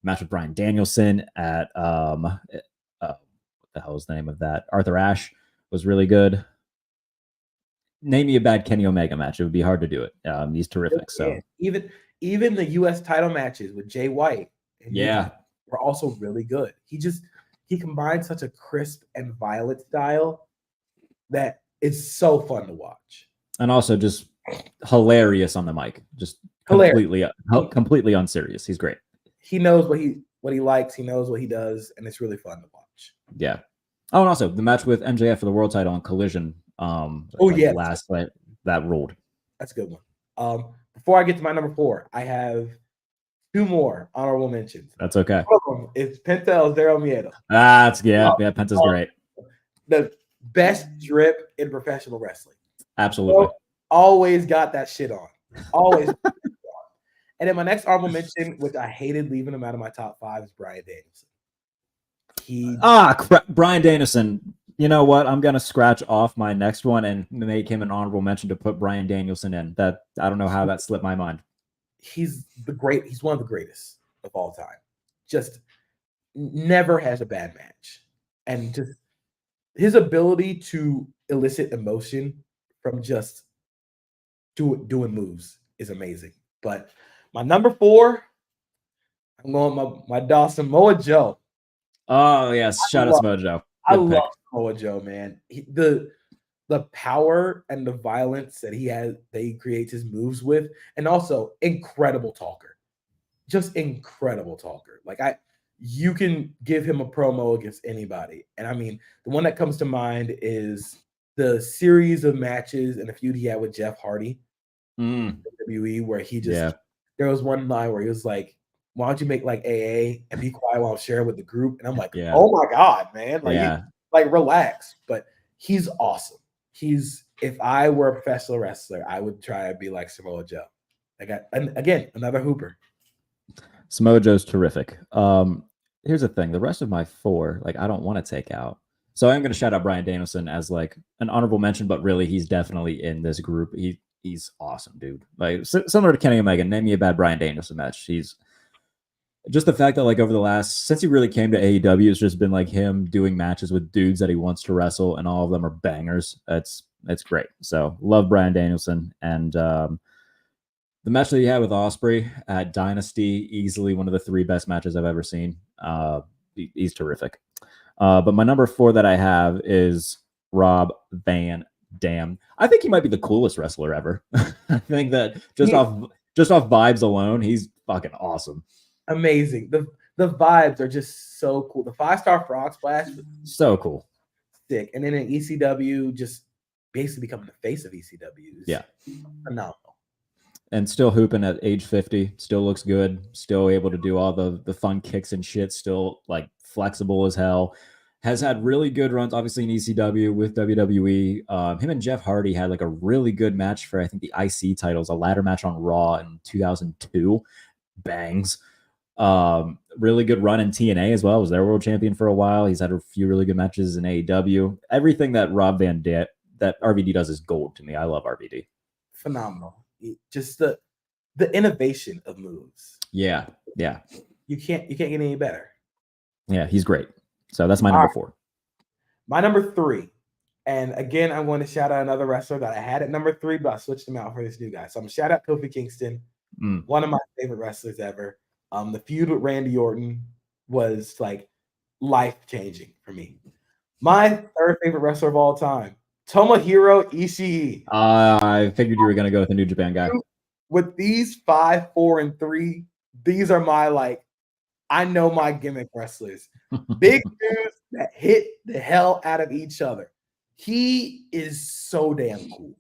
A: match with Bryan Danielson at what the hell is the name of that? Arthur Ashe was really good. Name me a bad Kenny Omega match. It would be hard to do it. He's terrific. So
B: even the U.S. title matches with Jay White, were also really good. He combined such a crisp and violent style that it's so fun to watch, and
A: also just hilarious on the mic. Just completely unserious. He's great.
B: He knows what he likes. He knows what he does, and it's really fun to watch.
A: Yeah. Oh, and also the match with MJF for the world title on Collision. Last night that ruled.
B: That's a good one. Before I get to my number 4, I have 2 more honorable mentions.
A: That's okay.
B: One of them is Penta El Zero Miedo.
A: Penta's great.
B: The best drip in professional wrestling.
A: Absolutely.
B: So, always got that shit on. Always. And then my next honorable mention, which I hated leaving him out of my top 5, is Bryan Danielson.
A: Bryan Danielson. You know what? I'm gonna scratch off my next one and make him an honorable mention to put Bryan Danielson in. That I don't know how that slipped my mind.
B: He's one of the greatest of all time. Just never has a bad match. And just his ability to elicit emotion from just doing moves is amazing. But my number 4, I'm going my dog Samoa Joe.
A: Oh yes, shout out Samoa Joe.
B: I love Samoa Joe, man. The power and the violence that he creates his moves with, and also incredible talker. Just incredible talker. Like you can give him a promo against anybody. And I mean, the one that comes to mind is the series of matches and a feud he had with Jeff Hardy in WWE, where he just there was one line where he was like, why don't you make like AA and be quiet while I'm sharing with the group? And I'm like, oh my God, man. Like relax. But he's awesome. If I were a professional wrestler, I would try to be like Samoa Joe. Again, another hooper.
A: Samoa Joe's terrific. Here's the thing. The rest of my 4, like I don't want to take out. So I'm going to shout out Bryan Danielson as like an honorable mention, but really he's definitely in this group. He's awesome, dude. Like similar to Kenny Omega. Name me a bad Bryan Danielson match. He's just the fact that like over the last, since he really came to AEW, it's just been like him doing matches with dudes that he wants to wrestle, and all of them are bangers. It's great. So love Bryan Danielson. And the match that he had with Ospreay at Dynasty, easily one of the 3 best matches I've ever seen. He's terrific. But my number 4 that I have is Rob Van damn. I think he might be the coolest wrestler ever. I think that just off vibes alone, he's fucking awesome.
B: Amazing. The vibes are just so cool. The 5-star frog splash,
A: so cool.
B: Sick. And then in ECW, just basically becoming the face of ECW.
A: Yeah.
B: Phenomenal.
A: And still hooping at age 50, still looks good, still able to do all the fun kicks and shit, still like flexible as hell. Has had really good runs, obviously in ECW with WWE. Him and Jeff Hardy had like a really good match for, I think, the IC titles, a ladder match on Raw in 2002. Bangs. Really good run in TNA as well. Was their world champion for a while. He's had a few really good matches in AEW. Everything that that RVD does is gold to me. I love RVD.
B: Phenomenal. Just the innovation of moves.
A: Yeah.
B: You can't get any better.
A: Yeah, he's great. So that's my number 4.
B: My number 3. And again, I want to shout out another wrestler that I had at number 3, but I switched him out for this new guy. So I'm going to shout out Kofi Kingston, one of my favorite wrestlers ever. The feud with Randy Orton was like life-changing for me. My third favorite wrestler of all time, Tomohiro Ishii.
A: I figured you were going to go with the New Japan guy.
B: With these 5, 4, and 3, these are my I know my gimmick wrestlers. Big dudes that hit the hell out of each other. He is so damn cool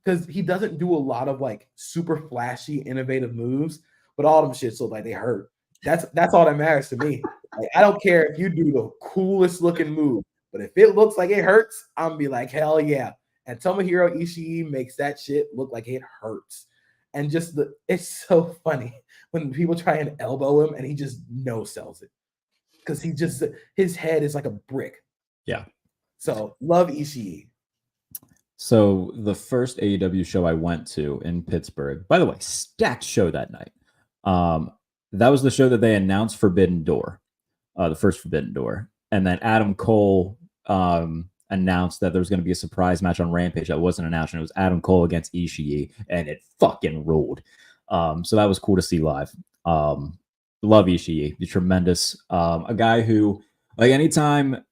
B: because he doesn't do a lot of super flashy, innovative moves, but all them shits look like they hurt. That's all that matters to me. I don't care if you do the coolest looking move, but if it looks like it hurts, I'm gonna be like, hell yeah. And Tomohiro Ishii makes that shit look like it hurts. And just it's so funny when people try and elbow him and he just no-sells it. Because his head is like a brick.
A: Yeah.
B: So love Ishii.
A: So the first AEW show I went to in Pittsburgh, by the way, stacked show that night. That was the show that they announced Forbidden Door, the first Forbidden Door. And then Adam Cole announced that there was going to be a surprise match on Rampage that wasn't announced, and it was Adam Cole against Ishii, and it fucking ruled. So that was cool to see live. Love Ishii, he's tremendous. A guy who, anytime,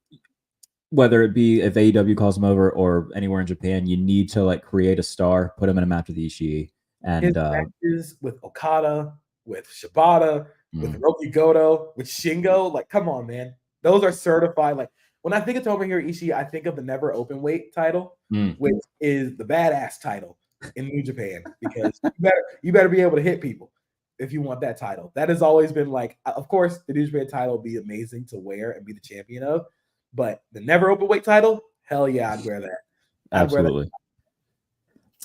A: whether it be if AEW calls him over or anywhere in Japan, you need to create a star, put him in a match with Ishii. And
B: his matches with Okada, with Shibata, with Hiroki Goto, with Shingo, come on, man. Those are certified. When I think of Tomohiro Ishii, I think of the never open weight title, which is the badass title in New Japan, because you better be able to hit people if you want that title. That has always been of course, the New Japan title would be amazing to wear and be the champion of, but the never open weight title, hell yeah, I'd wear that.
A: Absolutely.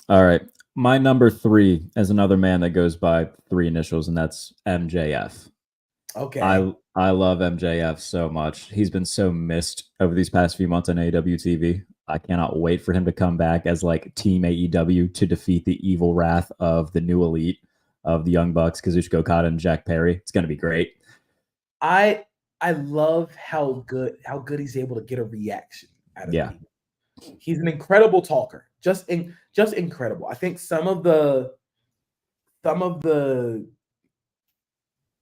A: All right. My number 3 is another man that goes by 3 initials, and that's MJF.
B: Okay.
A: I love MJF so much. He's been so missed over these past few months on AEW TV. I cannot wait for him to come back as Team AEW to defeat the evil wrath of the New Elite of the Young Bucks, Kazuchika Okada and Jack Perry. It's going to be great.
B: I love how good he's able to get a reaction out of people. He's an incredible talker. Just incredible. I think some of the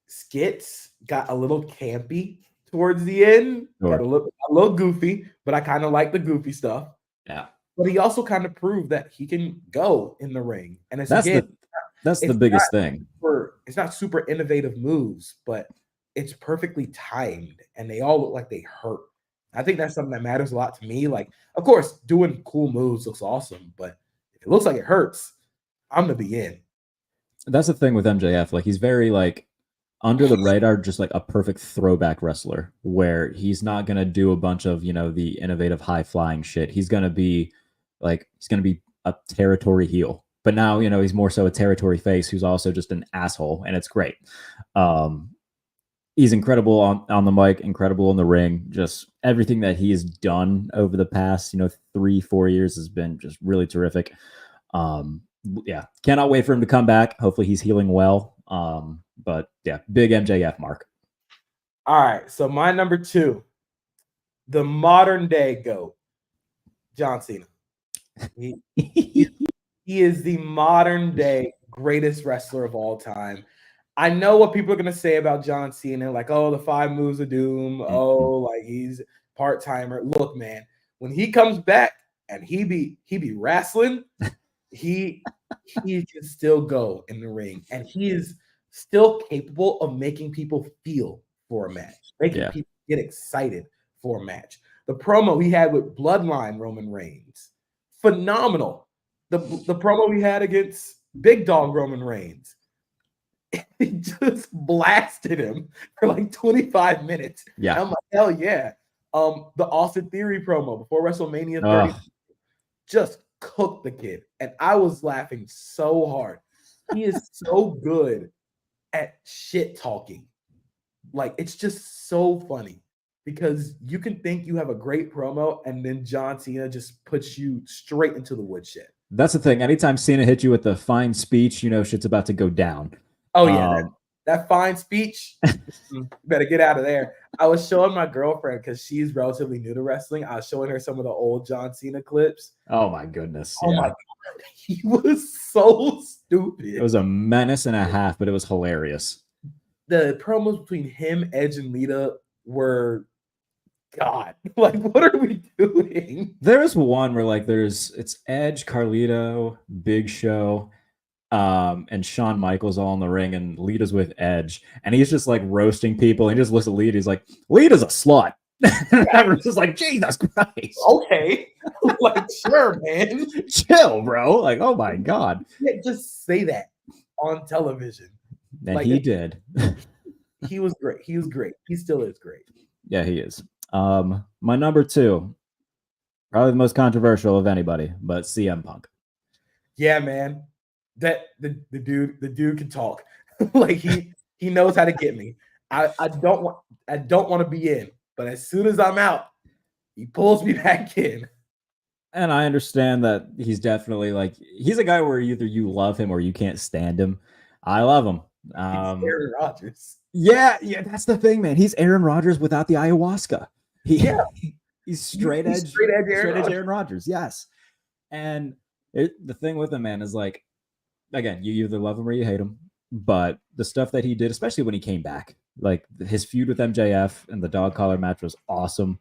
B: skits got a little campy towards the end.
A: Sure.
B: Got a little goofy, but I kind of like the goofy stuff.
A: Yeah.
B: But he also kind of proved that he can go in the ring. And
A: that's the biggest thing.
B: It's not super innovative moves, but it's perfectly timed, and they all look like they hurt. I think that's something that matters a lot to me. Of course, doing cool moves looks awesome, but if it looks like it hurts, I'm gonna be in.
A: That's the thing with MJF. He's very under the radar, just a perfect throwback wrestler, where he's not gonna do a bunch of the innovative high flying shit. He's gonna be a territory heel, but now he's more so a territory face who's also just an asshole, and it's great. He's incredible on the mic, incredible in the ring. Just everything that he has done over the past 3-4 years has been just really terrific. Yeah, cannot wait for him to come back. Hopefully he's healing well. But yeah, big MJF mark.
B: All right, so my number 2, the modern day GOAT, John Cena. He is the modern day greatest wrestler of all time. I know what people are going to say about John Cena, the 5 moves of doom. He's part-timer. Look, man, when he comes back and he be wrestling. He can still go in the ring, and he is still capable of making people feel for a match, making people get excited for a match. The promo he had with Bloodline Roman Reigns, phenomenal. The promo he had against Big Dog Roman Reigns, he just blasted him for like 25 minutes.
A: Yeah.
B: And I'm like, hell yeah. The Austin Theory promo before WrestleMania 30 just cooked the kid. And I was laughing so hard. He is so good at shit talking. Like, it's just so funny because you can think you have a great promo and then John Cena just puts you straight into the woodshed.
A: That's the thing. Anytime Cena hits you with a fine speech, you know shit's about to go down.
B: Oh, yeah. That fine speech, better get out of there. I was showing my girlfriend, because she's relatively new to wrestling, I was showing her some of the old John Cena clips.
A: Oh, my goodness.
B: Oh, my God. He was so stupid.
A: It was a menace and a half, but it was hilarious.
B: The promos between him, Edge, and Lita were, God, like, what are we doing?
A: There's one where, like, it's Edge, Carlito, Big Show, and Shawn Michaels all in the ring, and Lita's with Edge, and he's just like roasting people. He just looks at Lita. He's like, "Lita's a slut." Everyone's just like, "Jesus Christ!"
B: Okay, like, sure, man,
A: chill, bro. Like, oh my God,
B: yeah, just say that on television.
A: And
B: like,
A: he did.
B: He was great. He was great. He still is great.
A: Yeah, he is. My number 2, probably the most controversial of anybody, but CM Punk.
B: Yeah, man. That the dude can talk. Like, he knows how to get me. I don't want to be in, but as soon as I'm out, he pulls me back in.
A: And I understand that he's definitely like, he's a guy where either you love him or you can't stand him. I love him.
B: He's Aaron Rodgers.
A: Yeah, that's the thing, man. He's Aaron Rodgers without the ayahuasca. He's straight edge Aaron Rodgers. Yes. And the thing with him, man, is like, again, you either love him or you hate him. But the stuff that he did, especially when he came back, like his feud with MJF and the dog collar match was awesome.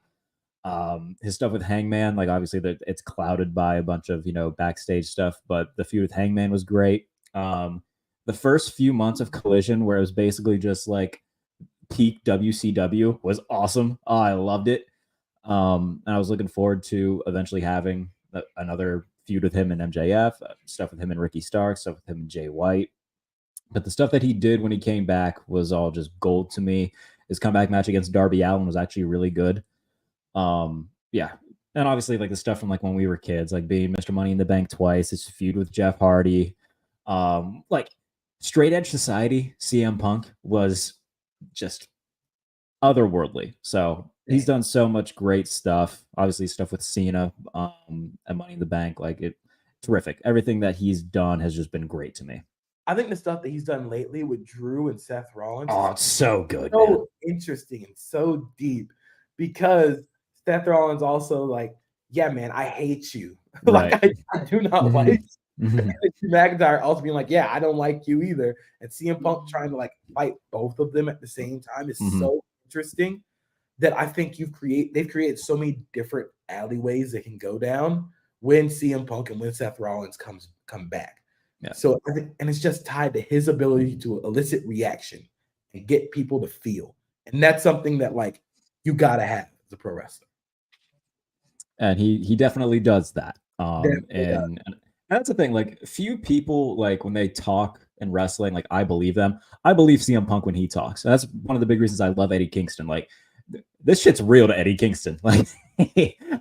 A: His stuff with Hangman, like, obviously it's clouded by a bunch of, backstage stuff, but the feud with Hangman was great. The first few months of Collision, where it was basically just like peak WCW, was awesome. Oh, I loved it. And I was looking forward to eventually having another feud with him and MJF, stuff with him and Ricky Starks, stuff with him and Jay White. But the stuff that he did when he came back was all just gold to me. His comeback match against Darby Allin was actually really good. Yeah. And obviously, like, the stuff from like when we were kids, like being Mr. Money in the Bank twice, his feud with Jeff Hardy, like Straight Edge Society, CM Punk was just otherworldly. So he's done so much great stuff. Obviously, stuff with Cena, and Money in the Bank, like, terrific. Everything that he's done has just been great to me.
B: I think the stuff that he's done lately with Drew and Seth Rollins,
A: it's so good,
B: so
A: man.
B: interesting and so deep, because Seth Rollins also, like, yeah, man, I hate you.
A: Right.
B: Like, I do not like you. And McIntyre also being like, yeah, I don't like you either. And CM Punk trying to like fight both of them at the same time is so interesting, that I think they've created so many different alleyways that can go down when CM Punk and when Seth Rollins come back.
A: Yeah.
B: So I think, and it's just tied to his ability to elicit reaction and get people to feel. And that's something that, like, you gotta have as a pro wrestler.
A: And he definitely does that. And that's the thing. Like, few people, like, when they talk in wrestling, like, I believe them. I believe CM Punk when he talks. And that's one of the big reasons I love Eddie Kingston. Like, this shit's real to Eddie Kingston. Like,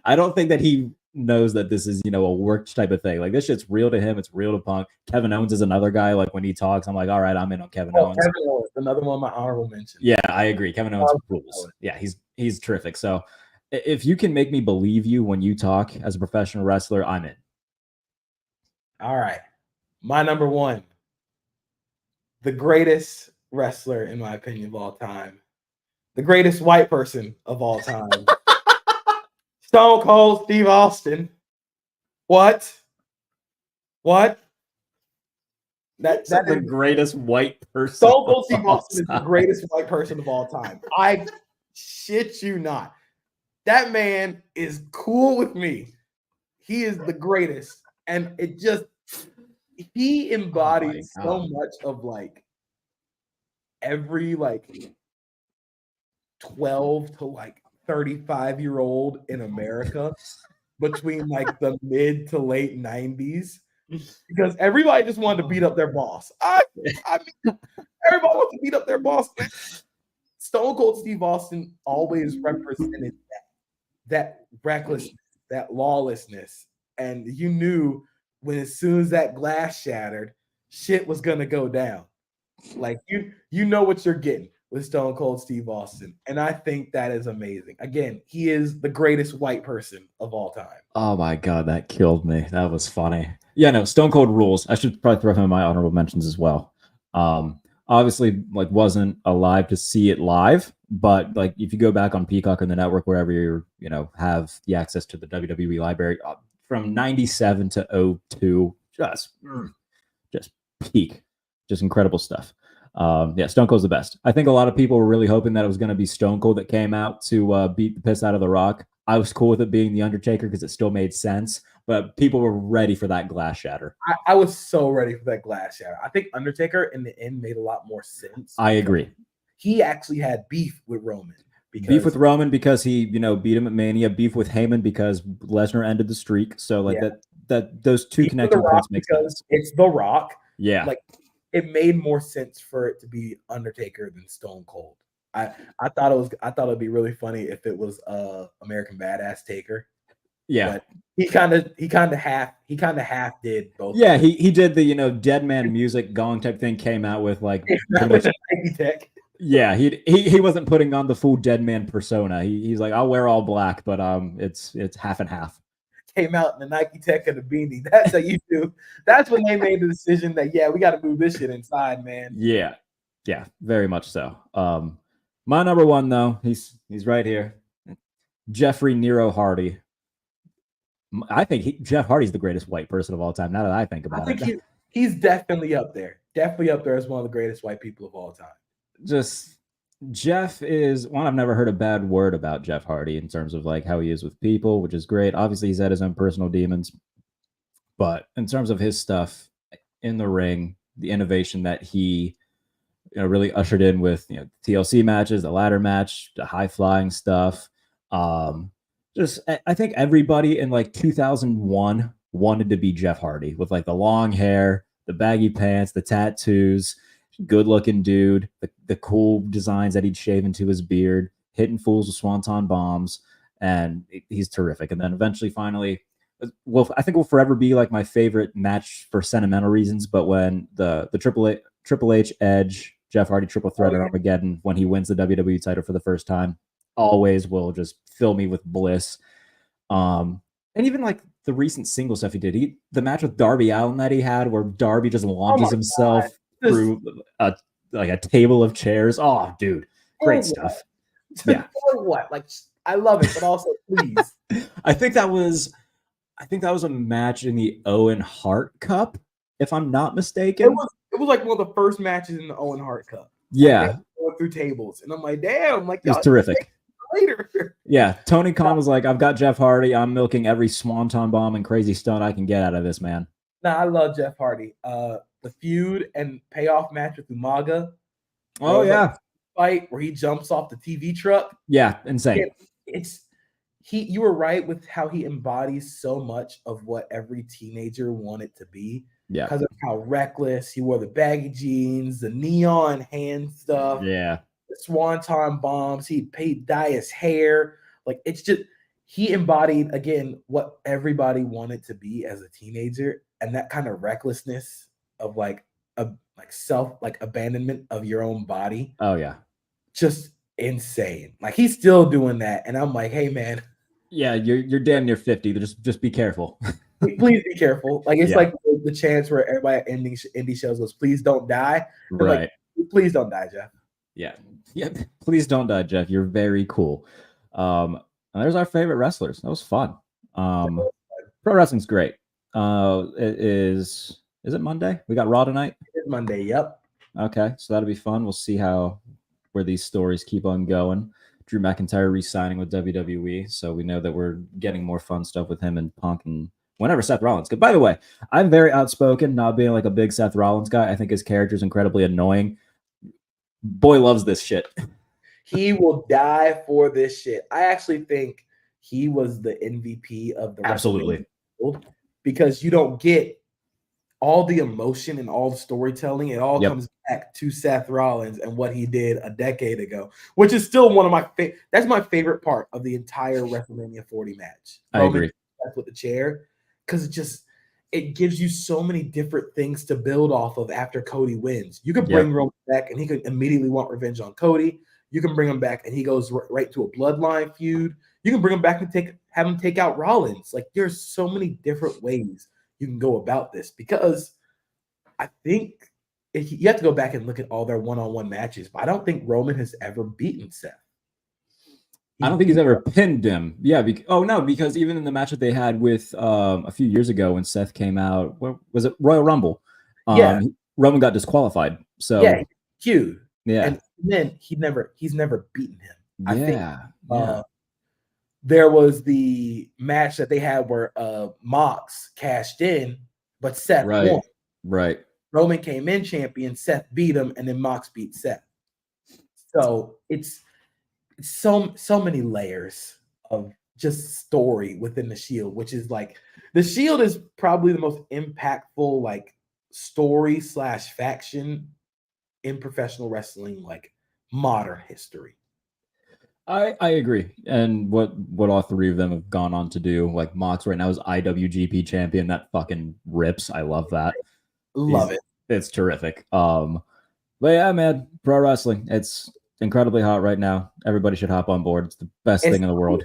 A: I don't think that he knows that this is, a work type of thing. Like, this shit's real to him. It's real to Punk. Kevin Owens is another guy. Like, when he talks, I'm like, all right, I'm in on Kevin Owens.
B: Kevin Owens, another one of my honorable mentions.
A: Yeah, I agree. Kevin Owens rules. Yeah, he's terrific. So if you can make me believe you when you talk as a professional wrestler, I'm in.
B: All right. My number 1, the greatest wrestler, in my opinion, of all time, the greatest white person of all time, Stone Cold Steve Austin. What? That's
A: the greatest white person.
B: Stone Cold Steve Austin is the greatest white person of all time. I shit you not. That man is cool with me. He is the greatest. And he embodies so much of like every like 12 to like 35-year-old in America between like the mid to late 90s, because everybody just wanted to beat up their boss. I mean, everybody wants to beat up their boss. Stone Cold Steve Austin always represented that recklessness, that lawlessness. And you knew when as soon as that glass shattered, shit was gonna go down. Like you know what you're getting with Stone Cold Steve Austin. And I think that is amazing. Again, he is the greatest white person of all time.
A: Oh my God, that killed me. That was funny. Yeah, no, Stone Cold rules. I should probably throw him in my honorable mentions as well. Obviously, like, wasn't alive to see it live, but like if you go back on Peacock or the network, wherever you have the access to the WWE library, from 97 to 02, just peak, just incredible stuff. Yeah, Stone Cold's the best. I think a lot of people were really hoping that it was going to be Stone Cold that came out to beat the piss out of The Rock. I was cool with it being The Undertaker because it still made sense, but people were ready for that glass shatter.
B: I was so ready for that glass shatter. I think Undertaker in the end made a lot more sense.
A: I agree.
B: He actually had beef with Roman.
A: Beef with Roman because he, beat him at Mania. Beef with Heyman because Lesnar ended the streak. So like that those two connecting points make sense.
B: It's The Rock.
A: Yeah.
B: Like it made more sense for it to be Undertaker than Stone Cold. I thought it'd be really funny if it was American Badass Taker.
A: Yeah.
B: But he kind of half did both.
A: Yeah, he did the dead man music gong type thing, came out with like much,
B: tech.
A: Yeah, he wasn't putting on the full dead man persona. He's like, I'll wear all black, but it's half and half.
B: Came out in the Nike Tech and the beanie. That's how you do. That's when they made the decision that we got to move this shit inside, man.
A: Yeah, very much so. My number one though, he's right here, Jeffrey Nero Hardy. I think Jeff Hardy's the greatest white person of all time. Now that I think about it,
B: I think he's definitely up there. Definitely up there as one of the greatest white people of all time.
A: Just Jeff is one. I've never heard a bad word about Jeff Hardy in terms of like how he is with people, which is great. Obviously, he's had his own personal demons, but in terms of his stuff in the ring, the innovation that he really ushered in with TLC matches, the ladder match, the high flying stuff. I think everybody in like 2001 wanted to be Jeff Hardy with like the long hair, the baggy pants, the tattoos, good looking dude, the cool designs that he'd shave into his beard, hitting fools with swanton bombs, and he's terrific. And then eventually, finally, I think will forever be like my favorite match for sentimental reasons. But when the Triple H Edge Jeff Hardy triple threat at Armageddon, when he wins the WWE title for the first time, always will just fill me with bliss. And even like the recent single stuff he did, the match with Darby Allin that he had, where Darby just launches himself through a table of chairs. Oh, dude, great stuff. Yeah.
B: What? Like, I love it, but also please.
A: I think that was a match in the Owen Hart Cup, if I'm not mistaken.
B: It was like one of the first matches in the Owen Hart Cup.
A: Yeah.
B: Like, going through tables. And I'm like, damn, like
A: it was terrific.
B: Later.
A: Yeah. Tony Khan was like, I've got Jeff Hardy. I'm milking every swanton bomb and crazy stunt I can get out of this man.
B: Nah, I love Jeff Hardy. The feud and payoff match with Umaga.
A: Oh yeah.
B: Fight where he jumps off the TV truck.
A: Yeah, insane.
B: You were right with how he embodies so much of what every teenager wanted to be.
A: Yeah.
B: Because of how reckless he wore, the baggy jeans, the neon hand stuff.
A: Yeah.
B: The swanton bombs. He'd dye his hair. Like, it's just, he embodied again what everybody wanted to be as a teenager, and that kind of recklessness of like abandonment of your own body.
A: Oh yeah.
B: Just insane. Like, he's still doing that. And I'm like, hey man.
A: Yeah, you're damn near 50. Just be careful.
B: Please be careful. Like, it's like the chance where everybody at indie shows goes, please don't die. And
A: right.
B: Like, please don't die, Jeff.
A: Yeah. Please don't die, Jeff. You're very cool. And there's our favorite wrestlers. That was fun. Pro wrestling's great. Is it Monday? We got Raw tonight?
B: It's Monday, yep.
A: Okay, so that'll be fun. We'll see where these stories keep on going. Drew McIntyre re-signing with WWE, so we know that we're getting more fun stuff with him and Punk and whenever Seth Rollins could. By the way, I'm very outspoken, not being like a big Seth Rollins guy. I think his character is incredibly annoying. Boy loves this shit.
B: He will die for this shit. I actually think he was the MVP of the
A: Absolutely
B: world because you don't get all the emotion and all the storytelling. It all comes back to Seth Rollins and what he did a decade ago, which is still one of my that's my favorite part of the entire WrestleMania 40 match.
A: I agree.
B: With the chair, because it gives you so many different things to build off of after Cody wins. You can bring Roman back and he could immediately want revenge on Cody. You can bring him back and he goes right to a bloodline feud. You can bring him back and have him take out Rollins. Like, there's so many different ways you can go about this, because I think you have to go back and look at all their one-on-one matches, but I don't think Roman has ever beaten Seth.
A: I don't think he's ever pinned him. Yeah. Because even in the match that they had with a few years ago when Seth came out, what was it? Royal Rumble. Roman got disqualified. So
B: yeah, huge.
A: Yeah.
B: And then he's never beaten him. I think there was the match that they had where Mox cashed in, but Seth won.
A: Right.
B: Roman came in champion, Seth beat him, and then Mox beat Seth. So it's so many layers of just story within the Shield, which is like, the Shield is probably the most impactful like story / faction in professional wrestling, like modern history.
A: I agree. And what all three of them have gone on to do, like Mox right now is IWGP champion. That fucking rips. I love that.
B: Love it.
A: It's terrific. But yeah, man, pro wrestling, it's incredibly hot right now. Everybody should hop on board. It's the best thing in the world.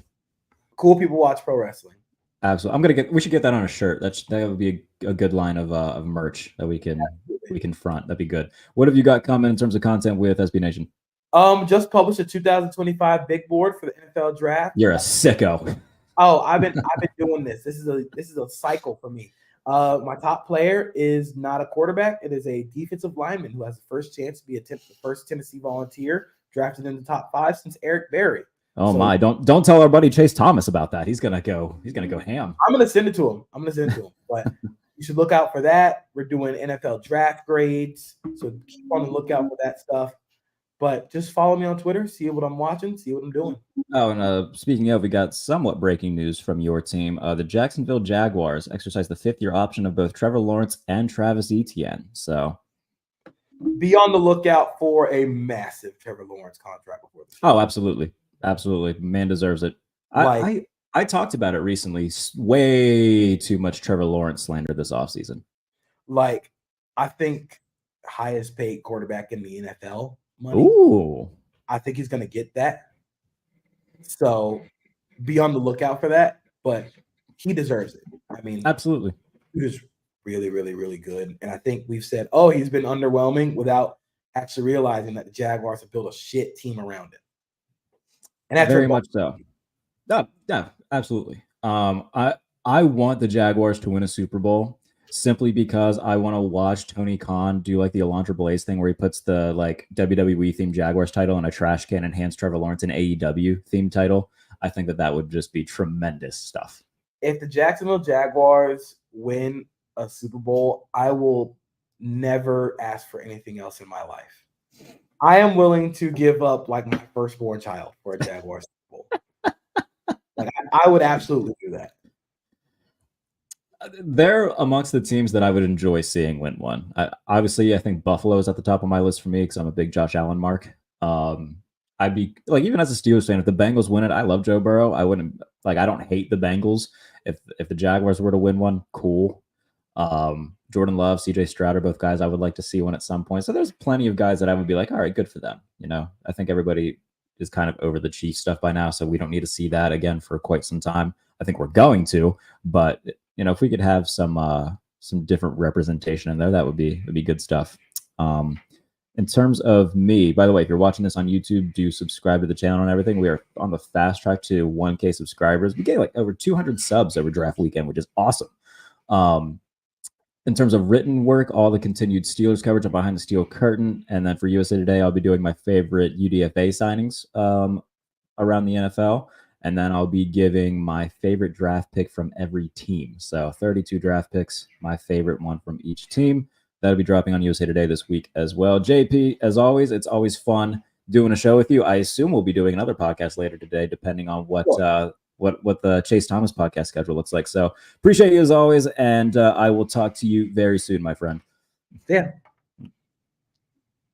B: Cool people watch pro wrestling.
A: Absolutely. We should get that on a shirt. That would be a good line of merch that we can front. That'd be good. What have you got coming in terms of content with SB Nation?
B: Just published a 2025 big board for the NFL draft.
A: You're a sicko.
B: Oh, I've been doing this. This is a cycle for me. My top player is not a quarterback. It is a defensive lineman who has the first chance to be the first Tennessee Volunteer drafted in the top 5 since Eric Berry.
A: Oh my! Don't tell our buddy Chase Thomas about that. He's gonna go ham.
B: I'm gonna send it to him. But you should look out for that. We're doing NFL draft grades, so keep on the lookout for that stuff. But just follow me on Twitter, see what I'm watching, see what I'm doing.
A: Oh, and speaking of, we got somewhat breaking news from your team. The Jacksonville Jaguars exercised the 5th-year option of both Trevor Lawrence and Travis Etienne. So
B: be on the lookout for a massive Trevor Lawrence contract before the season.
A: Oh, absolutely. Absolutely. Man deserves it. I talked about it recently. Way too much Trevor Lawrence slander this offseason.
B: Like, I think highest paid quarterback in the NFL money.
A: Ooh.
B: I think he's going to get that. So be on the lookout for that. But he deserves it. I mean,
A: absolutely.
B: He was really, really, really good. And I think we've said, oh, he's been underwhelming without actually realizing that the Jaguars have built a shit team around him. And that's
A: very much so. Yeah, absolutely. I want the Jaguars to win a Super Bowl simply because I want to watch Tony Khan do like the Alondra Blaze thing where he puts the like WWE themed Jaguars title in a trash can and hands Trevor Lawrence an AEW themed title. I think that would just be tremendous stuff.
B: If the Jacksonville Jaguars win a Super Bowl, I will never ask for anything else in my life. I am willing to give up like my firstborn child for a Jaguars Super Bowl. Like, I would absolutely do that.
A: They're amongst the teams that I would enjoy seeing win one. Obviously, I think Buffalo is at the top of my list for me because I'm a big Josh Allen mark. I'd be like, even as a Steelers fan, if the Bengals win it, I love Joe Burrow. I wouldn't like, I don't hate the Bengals. If the Jaguars were to win one, cool. Jordan Love, CJ Stroud are both guys I would like to see one at some point. So there's plenty of guys that I would be like, all right, good for them. You know, I think everybody is kind of over the Chiefs stuff by now, so we don't need to see that again for quite some time. I think we're going to, but you know, if we could have some different representation in there, that would be good stuff. In terms of me, by the way, if you're watching this on YouTube, do subscribe to the channel and everything. We are on the fast track to 1K subscribers. We get like over 200 subs over draft weekend, which is awesome. In terms of written work, all the continued Steelers coverage on Behind the Steel Curtain. And then for USA Today, I'll be doing my favorite UDFA signings around the NFL. And then I'll be giving my favorite draft pick from every team. So 32 draft picks, my favorite one from each team. That'll be dropping on USA Today this week as well. JP, as always, it's always fun doing a show with you. I assume we'll be doing another podcast later today, depending on what the Chase Thomas podcast schedule looks like. So appreciate you as always, and I will talk to you very soon, my friend.
B: Yeah.